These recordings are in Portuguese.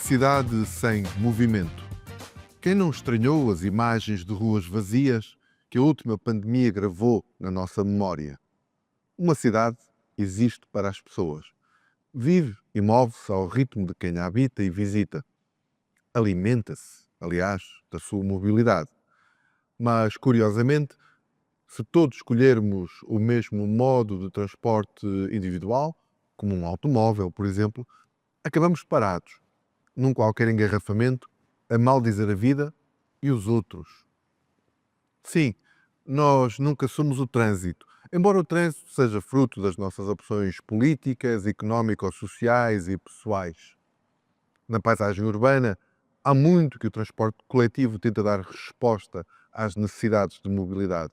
cidade sem movimento. Quem não estranhou as imagens de ruas vazias que a última pandemia gravou na nossa memória? Uma cidade existe para as pessoas. Vive e move-se ao ritmo de quem a habita e visita. Alimenta-se, aliás, da sua mobilidade. Mas, curiosamente, se todos escolhermos o mesmo modo de transporte individual, como um automóvel, por exemplo, acabamos parados, num qualquer engarrafamento, a maldizer a vida e os outros. Sim, nós nunca somos o trânsito, embora o trânsito seja fruto das nossas opções políticas, económico-sociais e pessoais. Na paisagem urbana, há muito que o transporte coletivo tenta dar resposta às necessidades de mobilidade.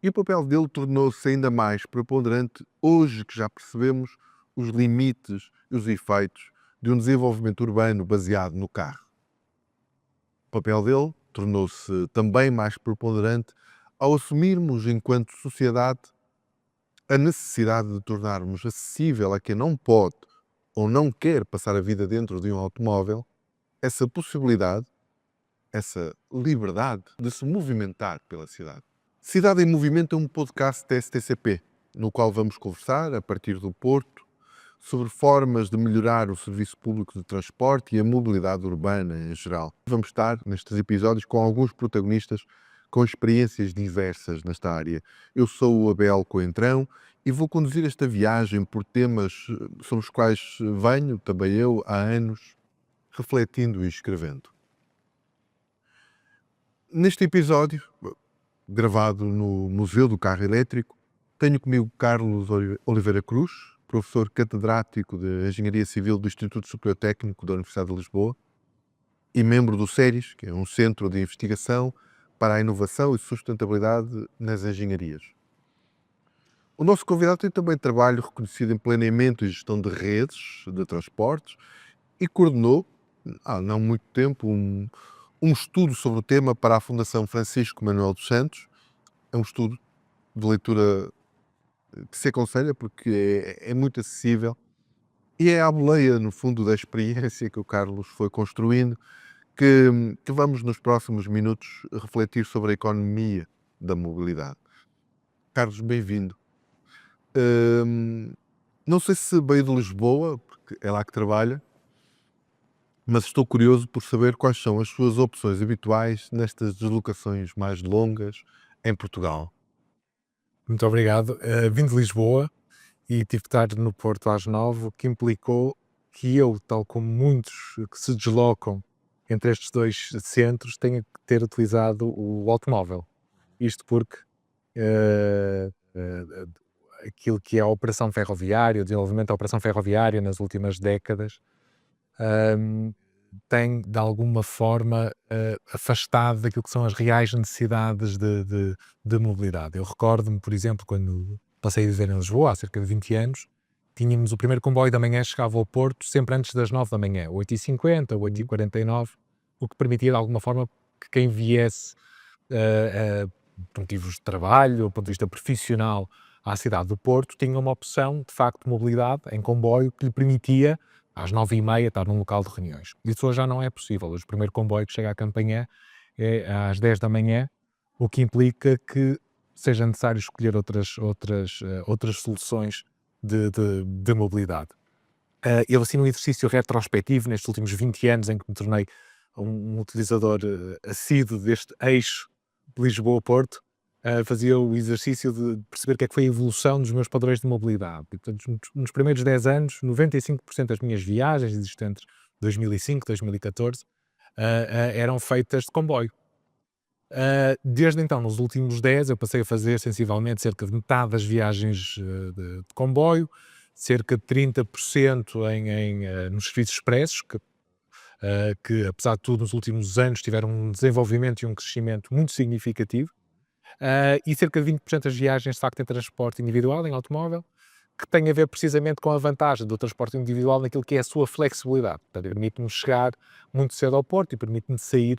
E o papel dele tornou-se ainda mais preponderante hoje que já percebemos os limites e os efeitos de um desenvolvimento urbano baseado no carro. O papel dele tornou-se também mais preponderante ao assumirmos, enquanto sociedade, a necessidade de tornarmos acessível a quem não pode ou não quer passar a vida dentro de um automóvel essa possibilidade, essa liberdade de se movimentar pela cidade. Cidade em Movimento é um podcast da STCP, no qual vamos conversar, a partir do Porto, sobre formas de melhorar o serviço público de transporte e a mobilidade urbana em geral. Vamos estar nestes episódios com alguns protagonistas com experiências diversas nesta área. Eu sou o Abel Coentrão e vou conduzir esta viagem por temas sobre os quais venho, também eu, há anos, refletindo e escrevendo. Neste episódio, gravado no Museu do Carro Elétrico, tenho comigo Carlos Oliveira Cruz, professor catedrático de Engenharia Civil do Instituto Superior Técnico da Universidade de Lisboa e membro do CERIS, que é um centro de investigação para a inovação e sustentabilidade nas engenharias. O nosso convidado tem também trabalho reconhecido em planeamento e gestão de redes de transportes e coordenou, há não muito tempo, um estudo sobre o tema para a Fundação Francisco Manuel dos Santos. É um estudo de leitura que se aconselha porque é muito acessível e é à boleia, no fundo, da experiência que o Carlos foi construindo que vamos, nos próximos minutos, refletir sobre a economia da mobilidade. Carlos, bem-vindo. Não sei se veio de Lisboa, porque é lá que trabalha, mas estou curioso por saber quais são as suas opções habituais nestas deslocações mais longas em Portugal. Muito obrigado. Vim de Lisboa e tive que estar no Porto às 9, o que implicou que eu, tal como muitos que se deslocam entre estes dois centros, tenha que ter utilizado o automóvel. Isto porque aquilo que é a operação ferroviária, o desenvolvimento da operação ferroviária nas últimas décadas, tem de alguma forma afastado daquilo que são as reais necessidades de mobilidade. Eu recordo-me, por exemplo, quando passei a viver em Lisboa, há cerca de 20 anos, tínhamos o primeiro comboio da manhã, chegava ao Porto sempre antes das 9 da manhã, 8h50, 8h49, o que permitia de alguma forma que quem viesse por motivos de trabalho, ou do ponto de vista profissional, à cidade do Porto, tinha uma opção, de facto, de mobilidade em comboio que lhe permitia às 9h30 estar num local de reuniões. Isso hoje já não é possível. Hoje o primeiro comboio que chega à Campanhã é às 10 da manhã, o que implica que seja necessário escolher outras soluções de mobilidade. Eu, assim, num exercício retrospectivo, nestes últimos 20 anos em que me tornei um utilizador assíduo deste eixo de Lisboa-Porto, fazia o exercício de perceber o que é que foi a evolução dos meus padrões de mobilidade. E, portanto, nos primeiros 10 anos, 95% das minhas viagens existentes, 2005, 2014, eram feitas de comboio. Desde então, nos últimos 10, eu passei a fazer sensivelmente cerca de metade das viagens de comboio, cerca de 30% nos serviços expressos, que apesar de tudo nos últimos anos tiveram um desenvolvimento e um crescimento muito significativo, e cerca de 20% das viagens de facto em transporte individual, em automóvel, que tem a ver precisamente com a vantagem do transporte individual naquilo que é a sua flexibilidade. Portanto, permite-me chegar muito cedo ao Porto e permite-me sair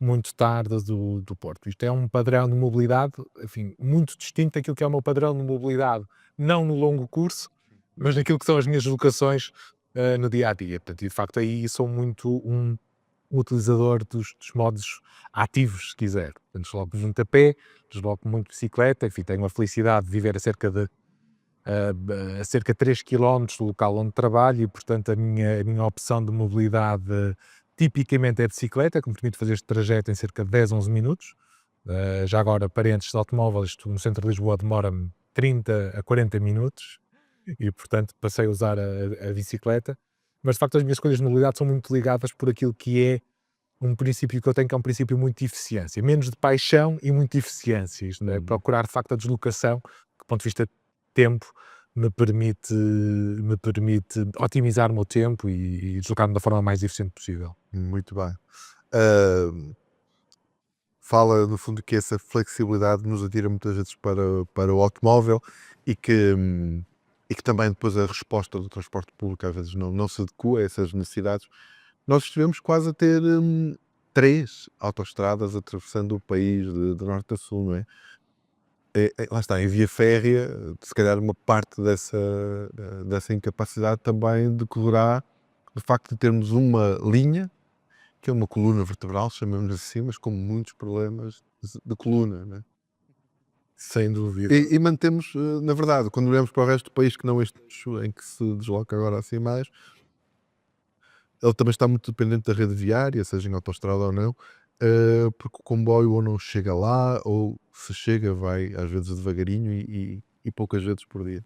muito tarde do Porto. Isto é um padrão de mobilidade, enfim, muito distinto daquilo que é o meu padrão de mobilidade, não no longo curso, mas naquilo que são as minhas deslocações no dia a dia. Portanto, e de facto aí sou muito um utilizador dos modos ativos, se quiser. Portanto, desloco-me muito a pé, desloco-me muito de bicicleta, enfim, tenho a felicidade de viver a cerca de 3 quilómetros do local onde trabalho e, portanto, a minha opção de mobilidade tipicamente é a bicicleta, que me permite fazer este trajeto em cerca de 10, 11 minutos. Já agora, parentes de automóvel, isto no centro de Lisboa demora-me 30 a 40 minutos e, portanto, passei a usar a bicicleta. Mas, de facto, as minhas escolhas de mobilidade são muito ligadas por aquilo que é um princípio que eu tenho, que é um princípio muito de eficiência. Menos de paixão e muito de eficiência. Isto é, procurar, de facto, a deslocação, que, do ponto de vista de tempo, me permite otimizar o meu tempo e deslocar-me da forma mais eficiente possível. Muito bem. Ah, fala, no fundo, que essa flexibilidade nos atira muitas vezes para o automóvel e que também depois a resposta do transporte público às vezes não se adequa a essas necessidades. Nós estivemos quase a ter 3 autoestradas atravessando o país de norte a sul, não é? Lá está, em via férrea, se calhar uma parte dessa incapacidade também decorrerá do facto de termos uma linha, que é uma coluna vertebral, chamamos assim, mas com muitos problemas de coluna, né? Sem dúvida. E mantemos, na verdade, quando olhamos para o resto do país, que não este eixo em que se desloca agora assim mais, ele também está muito dependente da rede viária, seja em autoestrada ou não, porque o comboio ou não chega lá, ou se chega vai às vezes devagarinho e poucas vezes por dia.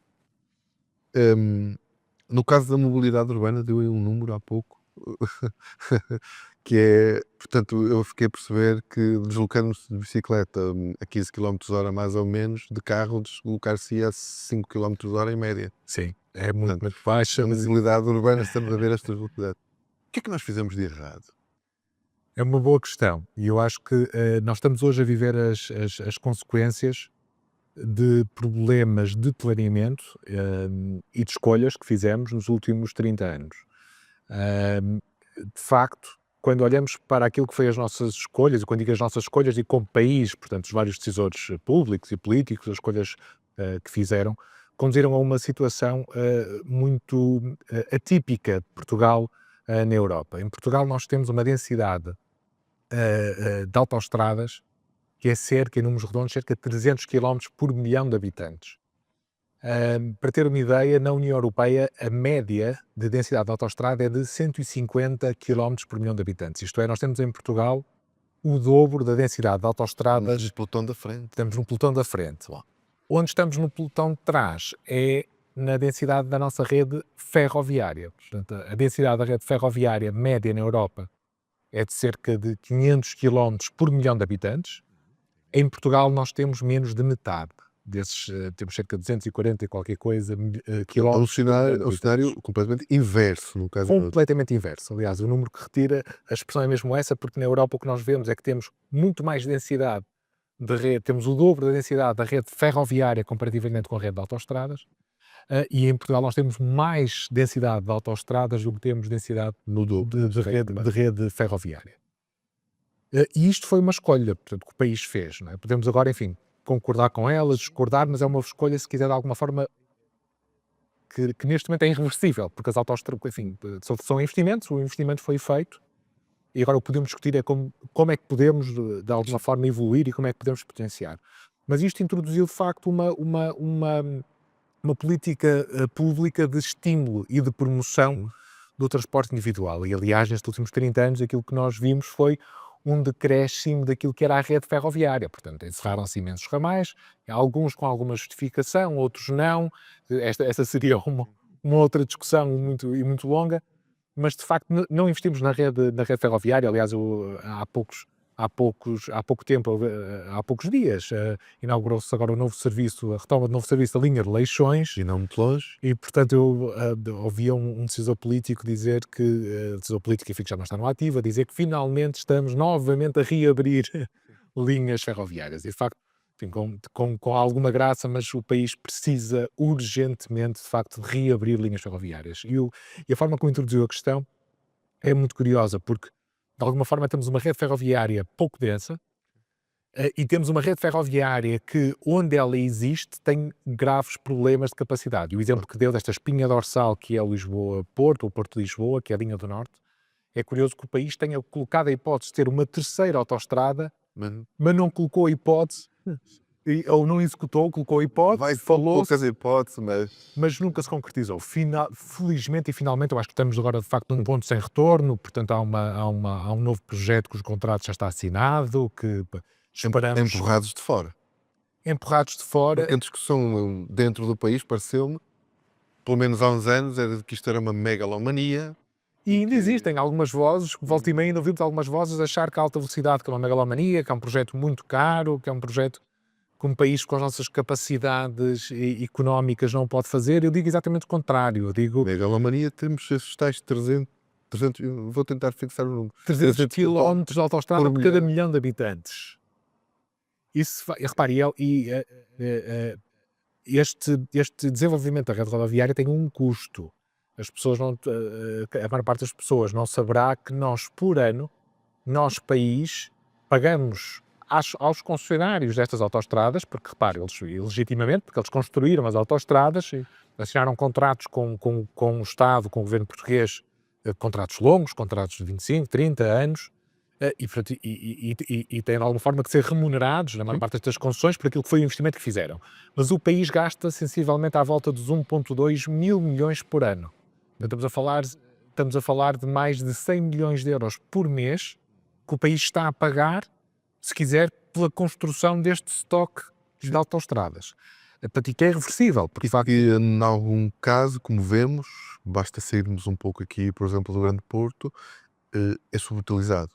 No caso da mobilidade urbana, deu aí um número há pouco, que é, portanto, eu fiquei a perceber que deslocando-se de bicicleta a 15 km/h mais ou menos, de carro deslocar-se a 5 km/h em média. Sim, é muito, Portanto, muito baixa, na mas mobilidade urbana estamos a ver estas velocidades. O que é que nós fizemos de errado? é uma boa questão. E eu acho que nós estamos hoje a viver as consequências de problemas de planeamento e de escolhas que fizemos nos últimos 30 anos. Ahm, de facto, quando olhamos para aquilo que foi as nossas escolhas, e quando digo as nossas escolhas, digo como país, portanto, os vários decisores públicos e políticos, as escolhas que fizeram, conduziram a uma situação muito atípica de Portugal na Europa. Em Portugal nós temos uma densidade de autoestradas que é cerca, em números redondos, cerca de 300 quilómetros por milhão de habitantes. Para ter uma ideia, na União Europeia, a média de densidade de autoestrada é de 150 quilómetros por milhão de habitantes. Isto é, nós temos em Portugal o dobro da densidade de autoestradas, No pelotão da frente. estamos no pelotão da frente. Bom, onde estamos no pelotão de trás é na densidade da nossa rede ferroviária. Portanto, a densidade da rede ferroviária média na Europa é de cerca de 500 quilómetros por milhão de habitantes. Em Portugal nós temos menos de metade desses, temos cerca de 240 e qualquer coisa É um quilómetros por milhão de cenário, habitantes. completamente inverso, no caso. Completamente inverso. Aliás, o número que retira, a expressão é mesmo essa, porque na Europa o que nós vemos é que temos muito mais densidade de rede, temos o dobro da densidade da rede ferroviária comparativamente com a rede de autoestradas, e em Portugal nós temos mais densidade de autoestradas do que temos densidade No dobro. de rede ferroviária. E isto foi uma escolha, portanto, que o país fez, não é? Podemos agora, enfim, concordar com ela, discordar, mas é uma escolha, se quiser, de alguma forma, que neste momento é irreversível, porque as autoestradas, enfim, são investimentos, o investimento foi feito, e agora o que podemos discutir é como é que podemos, de alguma forma, evoluir e como é que podemos potenciar. Mas isto introduziu, de facto, uma política pública de estímulo e de promoção do transporte individual. E, aliás, nestes últimos 30 anos, aquilo que nós vimos foi um decréscimo daquilo que era a rede ferroviária. Portanto, encerraram-se imensos ramais, alguns com alguma justificação, outros não. Essa seria uma outra discussão muito longa, mas de facto não investimos na rede ferroviária. Aliás, há pouco tempo, há poucos dias, inaugurou-se agora a retoma do novo serviço da linha de Leixões, E não muito longe. e portanto eu ouvia um decisor político dizer que, decisor político, enfim, que já não está no ativo, a dizer que finalmente estamos novamente a reabrir linhas ferroviárias. E de facto, enfim, com alguma graça, mas o país precisa urgentemente, de facto, de reabrir linhas ferroviárias. E a forma como introduziu a questão é muito curiosa, porque de alguma forma temos uma rede ferroviária pouco densa, E temos uma rede ferroviária que, onde ela existe, tem graves problemas de capacidade. E o exemplo que deu desta espinha dorsal, que é Lisboa-Porto, ou Porto de Lisboa, que é a linha do Norte, é curioso que o país tenha colocado a hipótese de ter uma terceira autoestrada, Mas mas não colocou a hipótese, ou não executou, colocou a hipótese, falou, poucas hipóteses, mas nunca se concretizou. Felizmente e finalmente, eu acho que estamos agora de facto num ponto sem retorno, portanto há um novo projeto que os contratos já está assinado, que esperamos empurrados de fora. empurrados de fora. Porque a discussão dentro do país pareceu-me, pelo menos há uns anos, era de que isto era uma megalomania. E ainda existem algumas vozes, volta e meia ainda ouvimos algumas vozes achar que a alta velocidade que é uma megalomania, que é um projeto muito caro, que é um projeto que um país com as nossas capacidades económicas não pode fazer. Eu digo exatamente o contrário. Eu digo Megalomania, temos esses tais 300, vou tentar fixar o número. 300 km de autostrada por cada milhão. milhão de habitantes. Repare, este desenvolvimento da rede rodoviária tem um custo. As pessoas não, a maior parte das pessoas não saberá que nós, por ano, nós, país, pagamos aos concessionários destas autoestradas, porque, repare, eles, legitimamente, porque eles construíram as autoestradas, assinaram contratos com o Estado, com o governo português, contratos longos, contratos de 25, 30 anos, e têm de alguma forma que ser remunerados, na maior parte destas concessões, por aquilo que foi o investimento que fizeram. Mas o país gasta sensivelmente à volta dos 1,2 mil milhões por ano. Estamos a falar de mais de 100 milhões de euros por mês que o país está a pagar, se quiser, pela construção deste estoque de autoestradas. Portanto, e que é irreversível, porque de facto E em algum caso, como vemos, basta sairmos um pouco aqui, por exemplo, do Grande Porto, é subutilizado.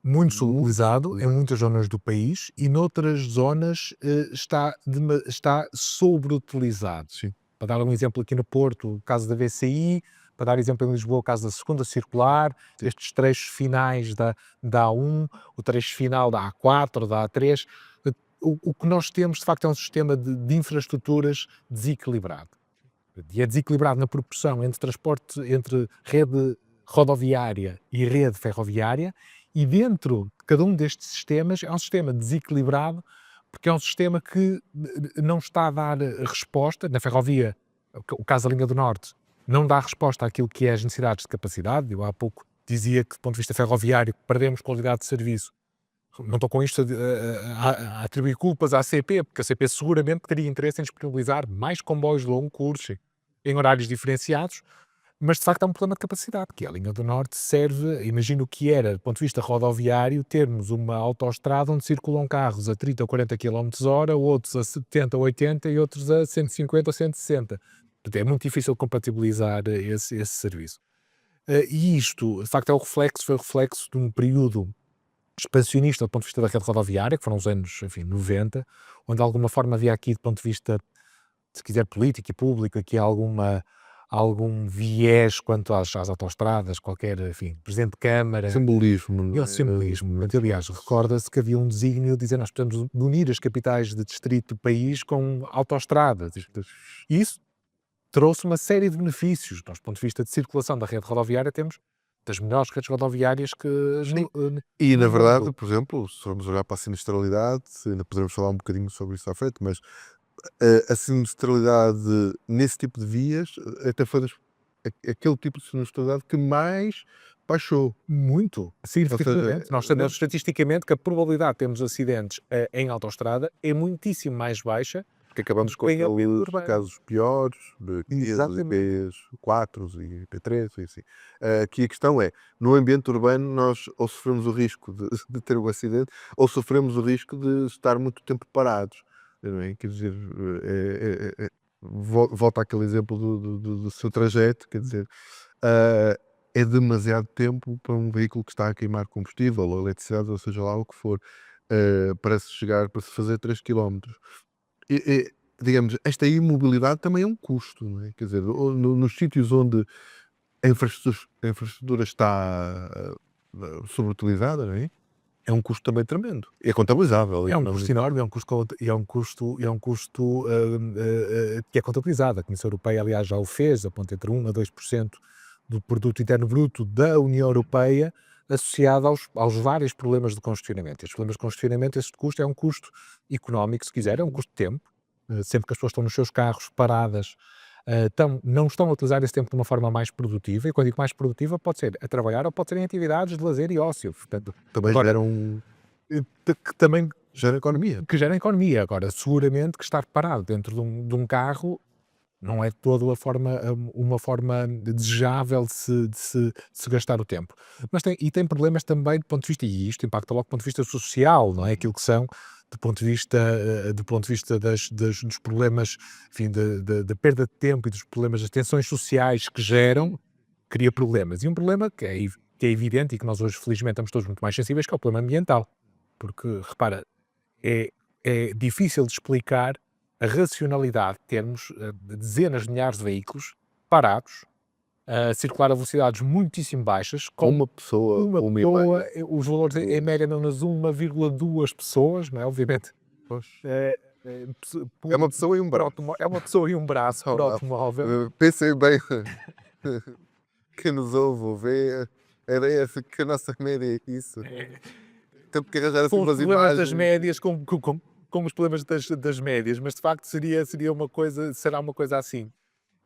muito subutilizado em muitas zonas do país e noutras zonas está sobreutilizado. Sim. Para dar um exemplo aqui no Porto, o caso da VCI, para dar exemplo em Lisboa, o caso da segunda circular, estes trechos finais da A1, o trecho final da A4, da A3. O que nós temos, de facto, é um sistema de infraestruturas desequilibrado. E é desequilibrado na proporção entre transporte, entre rede rodoviária e rede ferroviária, e dentro de cada um destes sistemas é um sistema desequilibrado, porque é um sistema que não está a dar resposta. Na ferrovia, o caso da linha do Norte, não dá resposta àquilo que é as necessidades de capacidade. Eu há pouco dizia que, do ponto de vista ferroviário, perdemos qualidade de serviço. Não estou com isto a atribuir culpas à CP, porque a CP seguramente teria interesse em disponibilizar mais comboios de longo curso, em horários diferenciados, mas de facto há um problema de capacidade, que a linha do Norte serve, imagino o que era, do ponto de vista rodoviário, termos uma autoestrada onde circulam carros a 30 ou 40 km/h, outros a 70 ou 80 e outros a 150 ou 160. Portanto, é muito difícil compatibilizar esse serviço. E isto, de facto, foi o reflexo de um período expansionista do ponto de vista da rede rodoviária, que foram os anos, enfim, 90, onde de alguma forma havia aqui, do ponto de vista, se quiser, político e público, aqui algum viés quanto às autoestradas, qualquer, enfim, Presidente de Câmara. Simbolismo. E ao simbolismo. Aliás, recorda-se que havia um desígnio de dizer nós precisamos de unir as capitais de distrito do país com autoestradas. E isso trouxe uma série de benefícios. Nós, do ponto de vista de circulação da rede rodoviária, temos das melhores redes rodoviárias que... E, na verdade, por exemplo, se formos olhar para a sinistralidade, ainda poderemos falar um bocadinho sobre isso à frente, mas a sinistralidade nesse tipo de vias até foi aquele tipo de sinistralidade que mais baixou. Muito, significativamente. Nós sabemos estatisticamente que a probabilidade de termos acidentes em autoestrada é muitíssimo mais baixa. Porque acabamos com Bem, os casos piores, Exatamente. IP4 e IP3 e assim. Aqui a questão é, no ambiente urbano nós ou sofremos o risco de ter um acidente ou sofremos o risco de estar muito tempo parados. Não é? Quer dizer, volta àquele exemplo do seu trajeto, quer dizer, é demasiado tempo para um veículo que está a queimar combustível ou eletricidade, ou seja lá o que for, para se fazer 3 km. Digamos, esta imobilidade também é um custo, não é? Quer dizer, nos sítios onde a infraestrutura está sobreutilizada, não é? É um custo também tremendo. É contabilizável. É um custo enorme, é um custo que é contabilizado. A Comissão Europeia, aliás, já o fez, aponta entre 1 a 2% do produto interno bruto da União Europeia associado aos vários problemas de congestionamento. Estes problemas de congestionamento, este custo é um custo económico, se quiser, é um custo de tempo. Sempre que as pessoas estão nos seus carros paradas, não estão a utilizar esse tempo de uma forma mais produtiva, e quando digo mais produtiva, pode ser a trabalhar ou pode ser em atividades de lazer e ócio. Portanto, Também agora, geram que também economia. que gera economia. Agora, seguramente que estar parado dentro de um carro não é de toda uma forma desejável de se gastar o tempo. Mas tem problemas também do ponto de vista, e isto impacta logo do ponto de vista social, não é? Aquilo que são, do ponto de vista dos problemas, enfim, da perda de tempo e dos problemas, das tensões sociais que geram, cria problemas. E um problema que é evidente e que nós hoje, felizmente, estamos todos muito mais sensíveis, que é o problema ambiental. Porque, repara, é, é difícil de explicar a racionalidade de termos dezenas de milhares de veículos parados, a circular a velocidades muitíssimo baixas, com Uma pessoa, uma uma pessoa, imagem. os valores em média andam nas 1,2 pessoas, não é? Obviamente, Pois. por, É uma pessoa e um braço. é uma pessoa e um braço por automóvel. Pensem bem, quem nos ouve ou vê, a ideia é que a nossa média é isso. Temos que arranjar assim Com os umas problemas das imagens. médias, com os problemas das médias, mas de facto será uma coisa assim.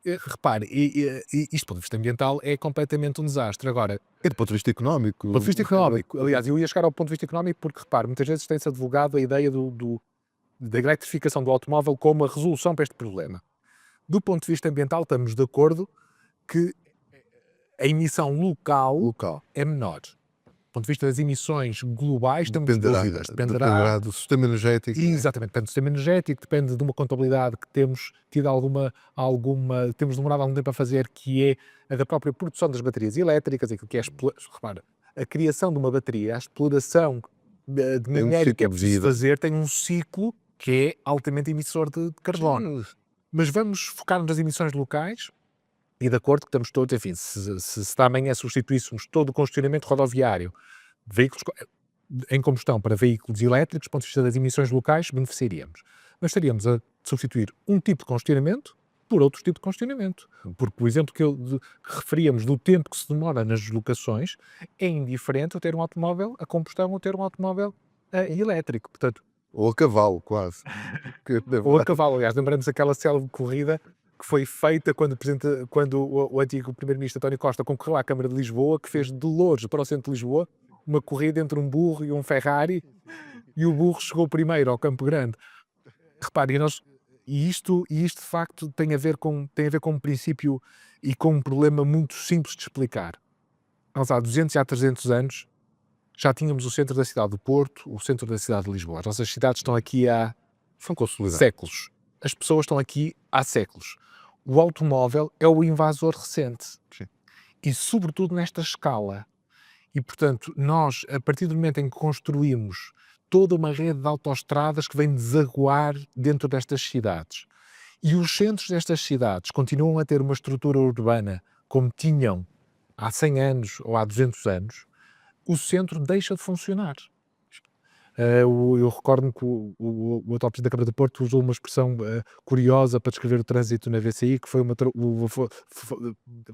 Repare, isto do ponto de vista ambiental é completamente um desastre. Agora, E do ponto de vista económico. do ponto de vista económico, aliás, eu ia chegar ao ponto de vista económico porque, repare, muitas vezes tem-se advogado a ideia da eletrificação do automóvel como a resolução para este problema. Do ponto de vista ambiental, estamos de acordo que a emissão local é menor. Do ponto de vista das emissões globais, estamos dúvidas. Dependerá do sistema energético. Exatamente, depende do sistema energético, depende de uma contabilidade que temos tido temos demorado algum tempo a fazer, que é a da própria produção das baterias elétricas, aquilo que é, repara, a criação de uma bateria, a exploração de Tem um minério que é ciclo de preciso vida. fazer, tem um ciclo que é altamente emissor de carbono. Mas vamos focar nas emissões locais e de acordo que estamos todos, enfim, se amanhã substituíssemos todo o congestionamento rodoviário de veículos em combustão para veículos elétricos, do ponto de vista das emissões locais, beneficiaríamos. Mas estaríamos a substituir um tipo de congestionamento por outro tipo de congestionamento. Porque o exemplo que referíamos do tempo que se demora nas deslocações é indiferente eu ter um automóvel a combustão ou ter um automóvel elétrico. Portanto, Ou a cavalo, quase. ou a cavalo. Aliás, lembramos aquela célebre corrida que foi feita quando o antigo primeiro-ministro António Costa concorreu à Câmara de Lisboa, que fez de Loures para o centro de Lisboa uma corrida entre um burro e um Ferrari, e o burro chegou primeiro ao Campo Grande. Repare, isto de facto tem a ver com um princípio e com um problema muito simples de explicar. Nós há 200 e há 300 anos já tínhamos o centro da cidade do Porto, o centro da cidade de Lisboa. As nossas cidades estão aqui há São consolidados. séculos. As pessoas estão aqui há séculos. O automóvel é o invasor recente. Sim. E sobretudo nesta escala. E, portanto, nós, a partir do momento em que construímos toda uma rede de autoestradas que vem desaguar dentro destas cidades, e os centros destas cidades continuam a ter uma estrutura urbana como tinham há 100 anos ou há 200 anos, o centro deixa de funcionar. Eu recordo-me que o atual Presidente da Câmara de Porto usou uma expressão curiosa para descrever o trânsito na VCI, que foi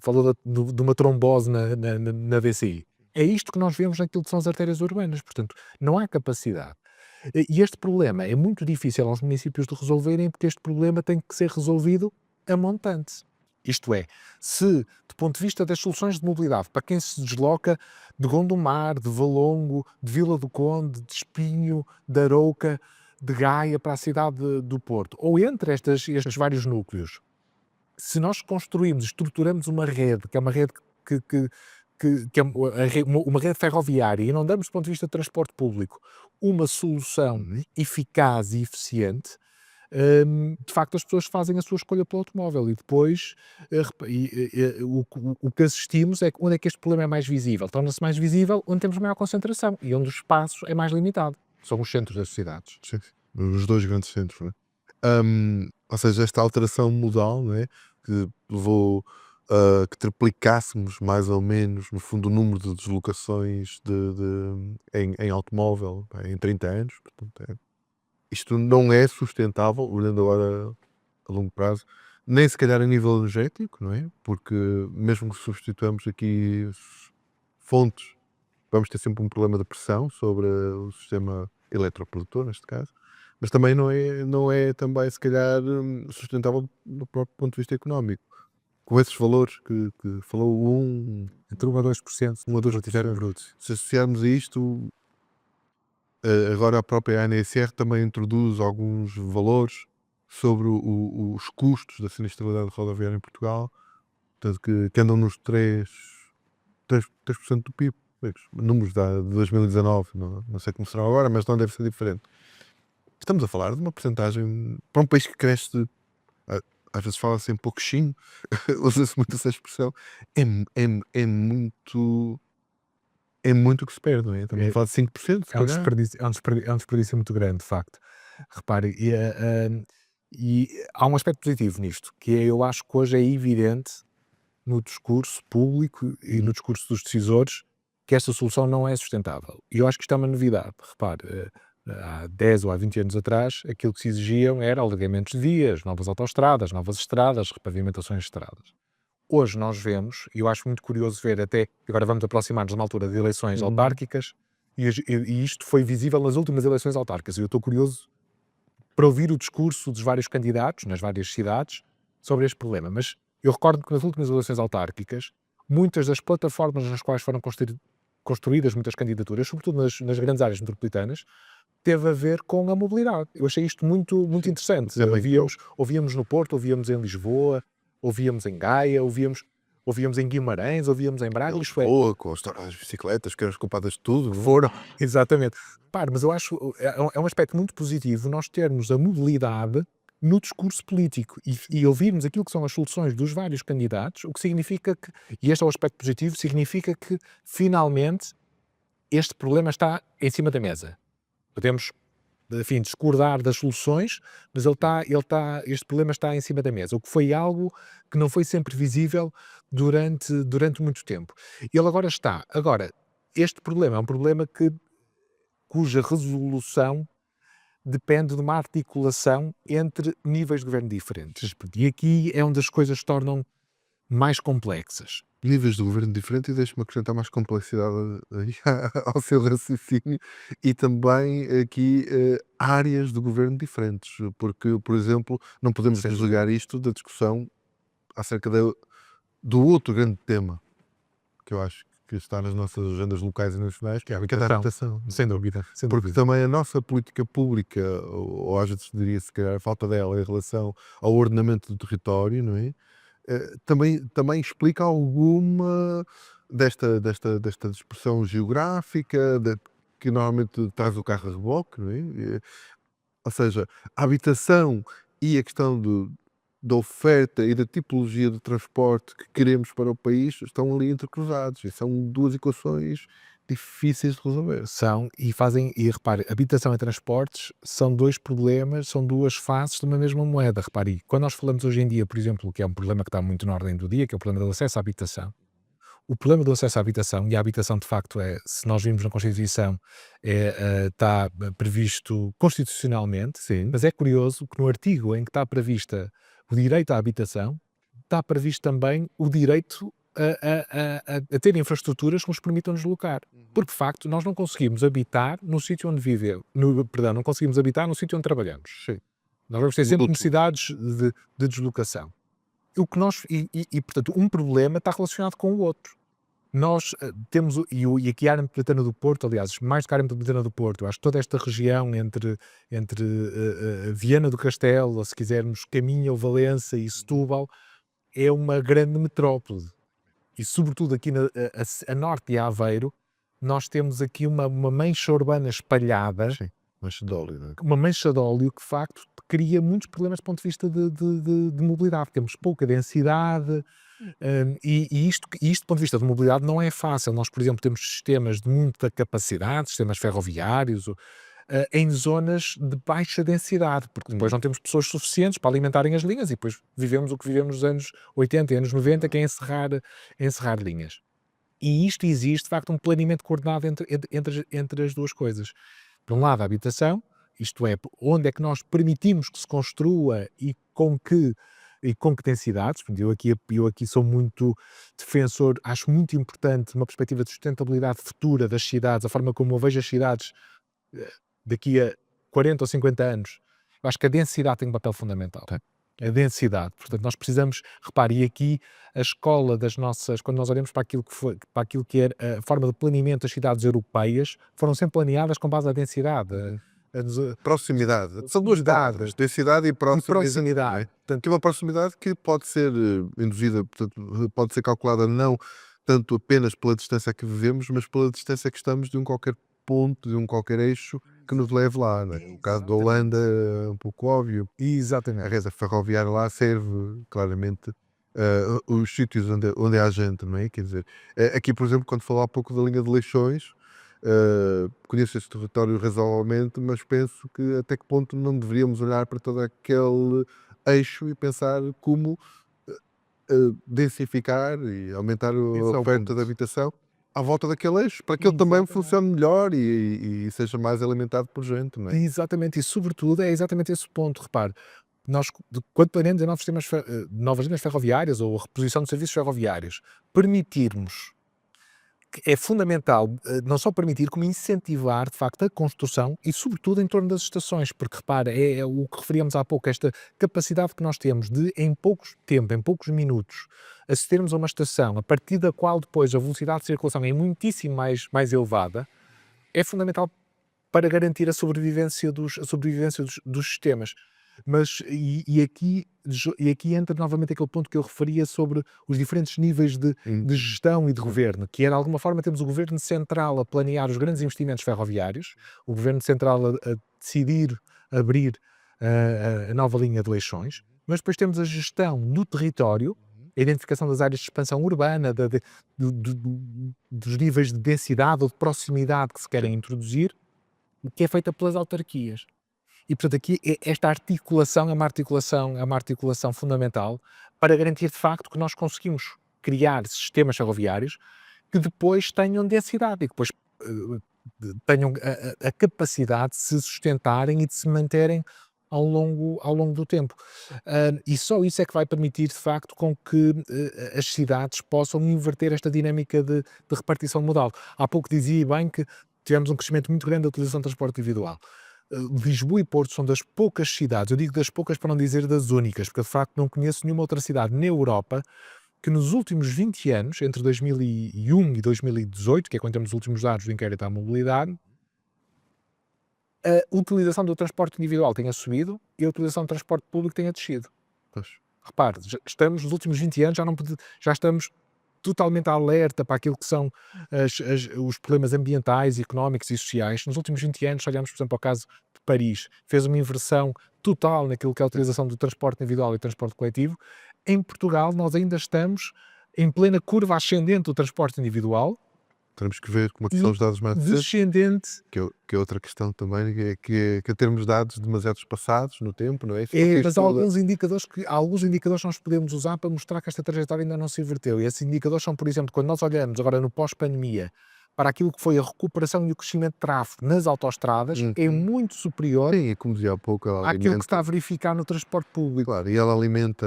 falou de uma trombose na VCI. É isto que nós vemos naquilo que são as artérias urbanas, portanto, não há capacidade. E este problema é muito difícil aos municípios de resolverem, porque este problema tem que ser resolvido a montante. Isto é, se, do ponto de vista das soluções de mobilidade, para quem se desloca de Gondomar, de Valongo, de Vila do Conde, de Espinho, de Arouca, de Gaia para a cidade do Porto, ou entre estes vários núcleos, se nós construímos, estruturamos uma rede, que é uma rede que é uma rede ferroviária, e não damos, do ponto de vista de transporte público, uma solução eficaz e eficiente, de facto as pessoas fazem a sua escolha pelo automóvel e depois o que assistimos é onde é que este problema é mais visível. Torna-se mais visível onde temos maior concentração e onde o espaço é mais limitado. São os centros das cidades. Sim. Os dois grandes centros, não é? Ou seja, esta alteração modal, não é? Que levou a que triplicássemos mais ou menos, no fundo, o número de deslocações em automóvel em 30 anos. Portanto, isto não é sustentável, olhando agora a longo prazo, nem se calhar a nível energético, não é? Porque mesmo que substituamos aqui fontes vamos ter sempre um problema de pressão sobre o sistema eletroprodutor, neste caso, mas também não é também, se calhar, sustentável do próprio ponto de vista económico. Com esses valores que falou, Entre 1 a 2% 1 a do produto interno 2%. bruto. Se associarmos a isto, agora a própria ANSR também introduz alguns valores sobre os custos da sinistralidade rodoviária em Portugal, portanto, que andam nos 3% do PIB. Números de 2019, não sei como serão agora, mas não deve ser diferente. Estamos a falar de uma porcentagem para um país que cresce, às vezes fala-se em pouquinho, usa-se muito essa expressão, é muito o que se perde, não é? Estamos a falar de 5%, se É um calhar. desperdício, é um desperdício muito grande, de facto. Repare, e há um aspecto positivo nisto, que é, eu acho que hoje é evidente no discurso público e no discurso dos decisores que esta solução não é sustentável. E eu acho que isto é uma novidade. Repare, há 10 ou há 20 anos atrás, aquilo que se exigiam era alargamentos de vias, novas autoestradas, novas estradas, repavimentações de estradas. Hoje nós vemos, e eu acho muito curioso ver, até agora vamos aproximar-nos de uma altura de eleições autárquicas, e isto foi visível nas últimas eleições autárquicas. Eu estou curioso para ouvir o discurso dos vários candidatos nas várias cidades sobre este problema. Mas eu recordo que nas últimas eleições autárquicas, muitas das plataformas nas quais foram construídas muitas candidaturas, sobretudo nas grandes áreas metropolitanas, teve a ver com a mobilidade. Eu achei isto muito, muito interessante. Ouvíamos no Porto, ouvíamos em Lisboa, ouvíamos em Gaia, ouvíamos em Guimarães, ouvíamos em Braga. Isto é, Lisboa, com a história das bicicletas, que eram culpadas de tudo. foram, exatamente. Repare, mas eu acho, é um aspecto muito positivo nós termos a mobilidade no discurso político e ouvirmos aquilo que são as soluções dos vários candidatos, o que significa que, e este é o aspecto positivo, significa que finalmente este problema está em cima da mesa. Podemos, enfim, discordar das soluções, mas este problema está em cima da mesa, o que foi algo que não foi sempre visível durante muito tempo. Ele agora está. Agora, este problema é um problema cuja resolução depende de uma articulação entre níveis de governo diferentes. E aqui é onde as coisas se tornam mais complexas. Níveis de governo diferentes, e deixe-me acrescentar mais complexidade aí ao seu raciocínio, e também aqui áreas de governo diferentes, porque, por exemplo, não podemos Sem desligar isto da discussão acerca do outro grande tema que eu acho que está nas nossas agendas locais e nacionais, Que é a que é da habitação. habitação. Sem dúvida. Sem Porque dúvida. também a nossa política pública, ou às vezes diria se calhar a falta dela em relação ao ordenamento do território, não é? Também explica alguma desta dispersão geográfica, que normalmente traz o carro a reboque, não é? Ou seja, a habitação e a questão da oferta e da tipologia de transporte que queremos para o país estão ali entrecruzados, e são duas equações difíceis de resolver. E repare, habitação e transportes são dois problemas, são duas faces de uma mesma moeda. Repare, e quando nós falamos hoje em dia, por exemplo, que é um problema que está muito na ordem do dia, que é o problema do acesso à habitação. O problema do acesso à habitação, e a habitação de facto se nós vimos na Constituição, está previsto constitucionalmente, Sim. mas é curioso que no artigo em que está prevista o direito à habitação, está previsto também o direito a ter infraestruturas que nos permitam deslocar. Porque, de facto, nós não conseguimos habitar no sítio onde vivemos, não conseguimos habitar no sítio onde trabalhamos. Sim. Nós vamos ter sempre Mútuo. necessidades de deslocação. Portanto, um problema está relacionado com o outro. Nós temos, e aqui a área metropolitana do Porto, aliás, mais do que a área metropolitana do Porto, eu acho que toda esta região entre Viana do Castelo, ou se quisermos, Caminha ou Valença e Setúbal, é uma grande metrópole. E sobretudo aqui a norte de Aveiro, nós temos aqui uma mancha urbana espalhada, Sim. Mancha de óleo, não é? uma mancha de óleo que de facto cria muitos problemas do ponto de vista de mobilidade. Temos pouca densidade, e isto do ponto de vista de mobilidade não é fácil. Nós, por exemplo, temos sistemas de muita capacidade, sistemas ferroviários, em zonas de baixa densidade, porque depois não temos pessoas suficientes para alimentarem as linhas, e depois vivemos o que vivemos nos anos 80 e anos 90, que é encerrar linhas. E isto existe, de facto, um planeamento coordenado entre as duas coisas. Por um lado, a habitação, isto é, onde é que nós permitimos que se construa e com que e com que densidades. Eu aqui sou muito defensor, acho muito importante uma perspectiva de sustentabilidade futura das cidades, a forma como eu vejo as cidades eh, daqui a 40 ou 50 anos. Eu acho que a densidade tem um papel fundamental. Tem. A densidade. Portanto, nós precisamos, repare, e aqui a escola das nossas, quando nós olhamos para aquilo que foi, para aquilo que é a forma de planeamento das cidades europeias, foram sempre planeadas com base na densidade. Proximidade. São duas palavras, densidade e E proximidade. não é? proximidade. Portanto, Que é uma proximidade que pode ser induzida, portanto, pode ser calculada não tanto apenas pela distância a que vivemos, mas pela distância que estamos de um qualquer ponto, de um qualquer eixo que nos leve lá. Não é? O caso da Holanda é um pouco óbvio. A exatamente. rede ferroviária lá serve claramente os sítios onde há gente, não é? Quer dizer, aqui, por exemplo, quando falou há pouco da linha de Leixões, conheço esse território razoavelmente, mas penso que até que ponto não deveríamos olhar para todo aquele eixo e pensar como densificar e aumentar Esse é a o oferta ponto. de habitação à volta daquele eixo, para que ele também funcione melhor e seja mais alimentado por gente, não é? Exatamente, e sobretudo é exatamente esse ponto. Repare, nós, quando planeamos em novas linhas ferroviárias ou a reposição de serviços ferroviários, permitirmos é fundamental, não só permitir, como incentivar, de facto, a construção e, sobretudo, em torno das estações, porque, repara, é o que referíamos há pouco, esta capacidade que nós temos de, em poucos tempo, em poucos minutos, acedermos a uma estação, a partir da qual depois a velocidade de circulação é muitíssimo mais elevada, é fundamental para garantir a sobrevivência dos sistemas. Mas, e aqui entra novamente aquele ponto que eu referia sobre os diferentes níveis de gestão e de governo, que é de alguma forma temos o governo central a planear os grandes investimentos ferroviários, o governo central a decidir abrir a nova linha de Leixões, mas depois temos a gestão do território, a identificação das áreas de expansão urbana, dos níveis de densidade ou de proximidade que se querem introduzir, que é feita pelas autarquias. E, portanto, aqui esta articulação é uma articulação fundamental para garantir, de facto, que nós conseguimos criar sistemas ferroviários que depois tenham densidade e que depois tenham a capacidade de se sustentarem e de se manterem ao longo do tempo. E só isso é que vai permitir, de facto, com que as cidades possam inverter esta dinâmica de repartição modal. Há pouco dizia bem que tivemos um crescimento muito grande da utilização de transporte individual. Lisboa e Porto são das poucas cidades, eu digo das poucas para não dizer das únicas, porque de facto não conheço nenhuma outra cidade na Europa que nos últimos 20 anos, entre 2001 e 2018, que é quando temos os últimos dados do inquérito à mobilidade, a utilização do transporte individual tenha subido e a utilização do transporte público tenha descido. Pois. Repare, estamos nos últimos 20 anos, já estamos totalmente alerta para aquilo que são os problemas ambientais, económicos e sociais. Nos últimos 20 anos, se olharmos, por exemplo, ao caso de Paris, fez uma inversão total naquilo que é a utilização do transporte individual e transporte coletivo. Em Portugal, nós ainda estamos em plena curva ascendente do transporte individual, Temos que ver como é que são os dados mais recentes, descendente. que é outra questão também, que é termos dados demasiado espaçados no tempo, não é? Porque Mas isto- há alguns indicadores que nós podemos usar para mostrar que esta trajetória ainda não se inverteu. E esses indicadores são, por exemplo, quando nós olhamos agora no pós-pandemia para aquilo que foi a recuperação e o crescimento de tráfego nas autoestradas, é muito superior Sim, e como dizia há pouco, ela àquilo que se está a alimenta, verificar no transporte público. claro, e ela alimenta,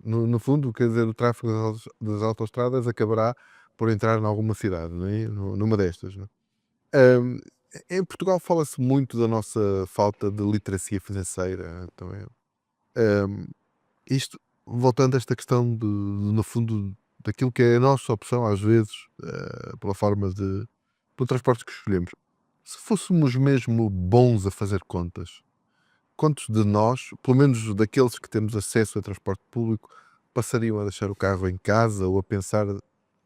no fundo, quer dizer, o tráfego das autoestradas acabará por entrar em alguma cidade, não é? Numa destas, não é? Em Portugal fala-se muito da nossa falta de literacia financeira também. Hum, Isto, voltando a esta questão no fundo, daquilo que é a nossa opção, às vezes, pela forma pelo transporte que escolhemos. Se fôssemos mesmo bons a fazer contas, quantos de nós, pelo menos daqueles que temos acesso a transporte público, passariam a deixar o carro em casa ou a pensar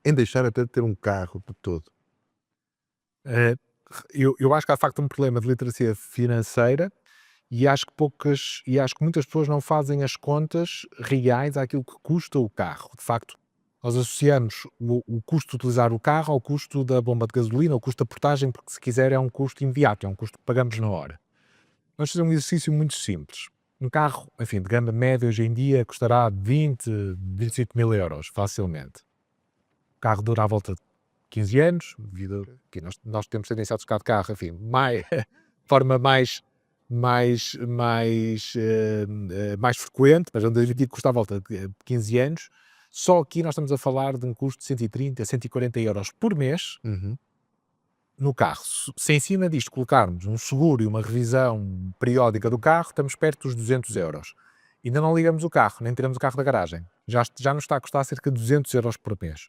em deixar até de ter um carro de todo? Eh, eu acho que há de facto um problema de literacia financeira e acho que muitas pessoas não fazem as contas reais àquilo que custa o carro. De facto, nós associamos o custo de utilizar o carro ao custo da bomba de gasolina, ao custo da portagem, porque se quiser é um custo imediato, é um custo que pagamos na hora. Vamos fazer um exercício muito simples. Um carro, enfim, de gama média hoje em dia custará 20, 25 mil euros, facilmente. O carro dura à volta de 15 anos, vida que nós temos tendenciado a trocar de carro, enfim, forma mais frequente, mas vamos admitir que custa à volta de 15 anos, só aqui nós estamos a falar de um custo de 130, 140 euros por mês Uhum. no carro. Se em cima disto colocarmos um seguro e uma revisão periódica do carro, estamos perto dos 200 euros. Ainda não ligamos o carro, nem tiramos o carro da garagem. Já nos está a custar cerca de 200 euros por mês.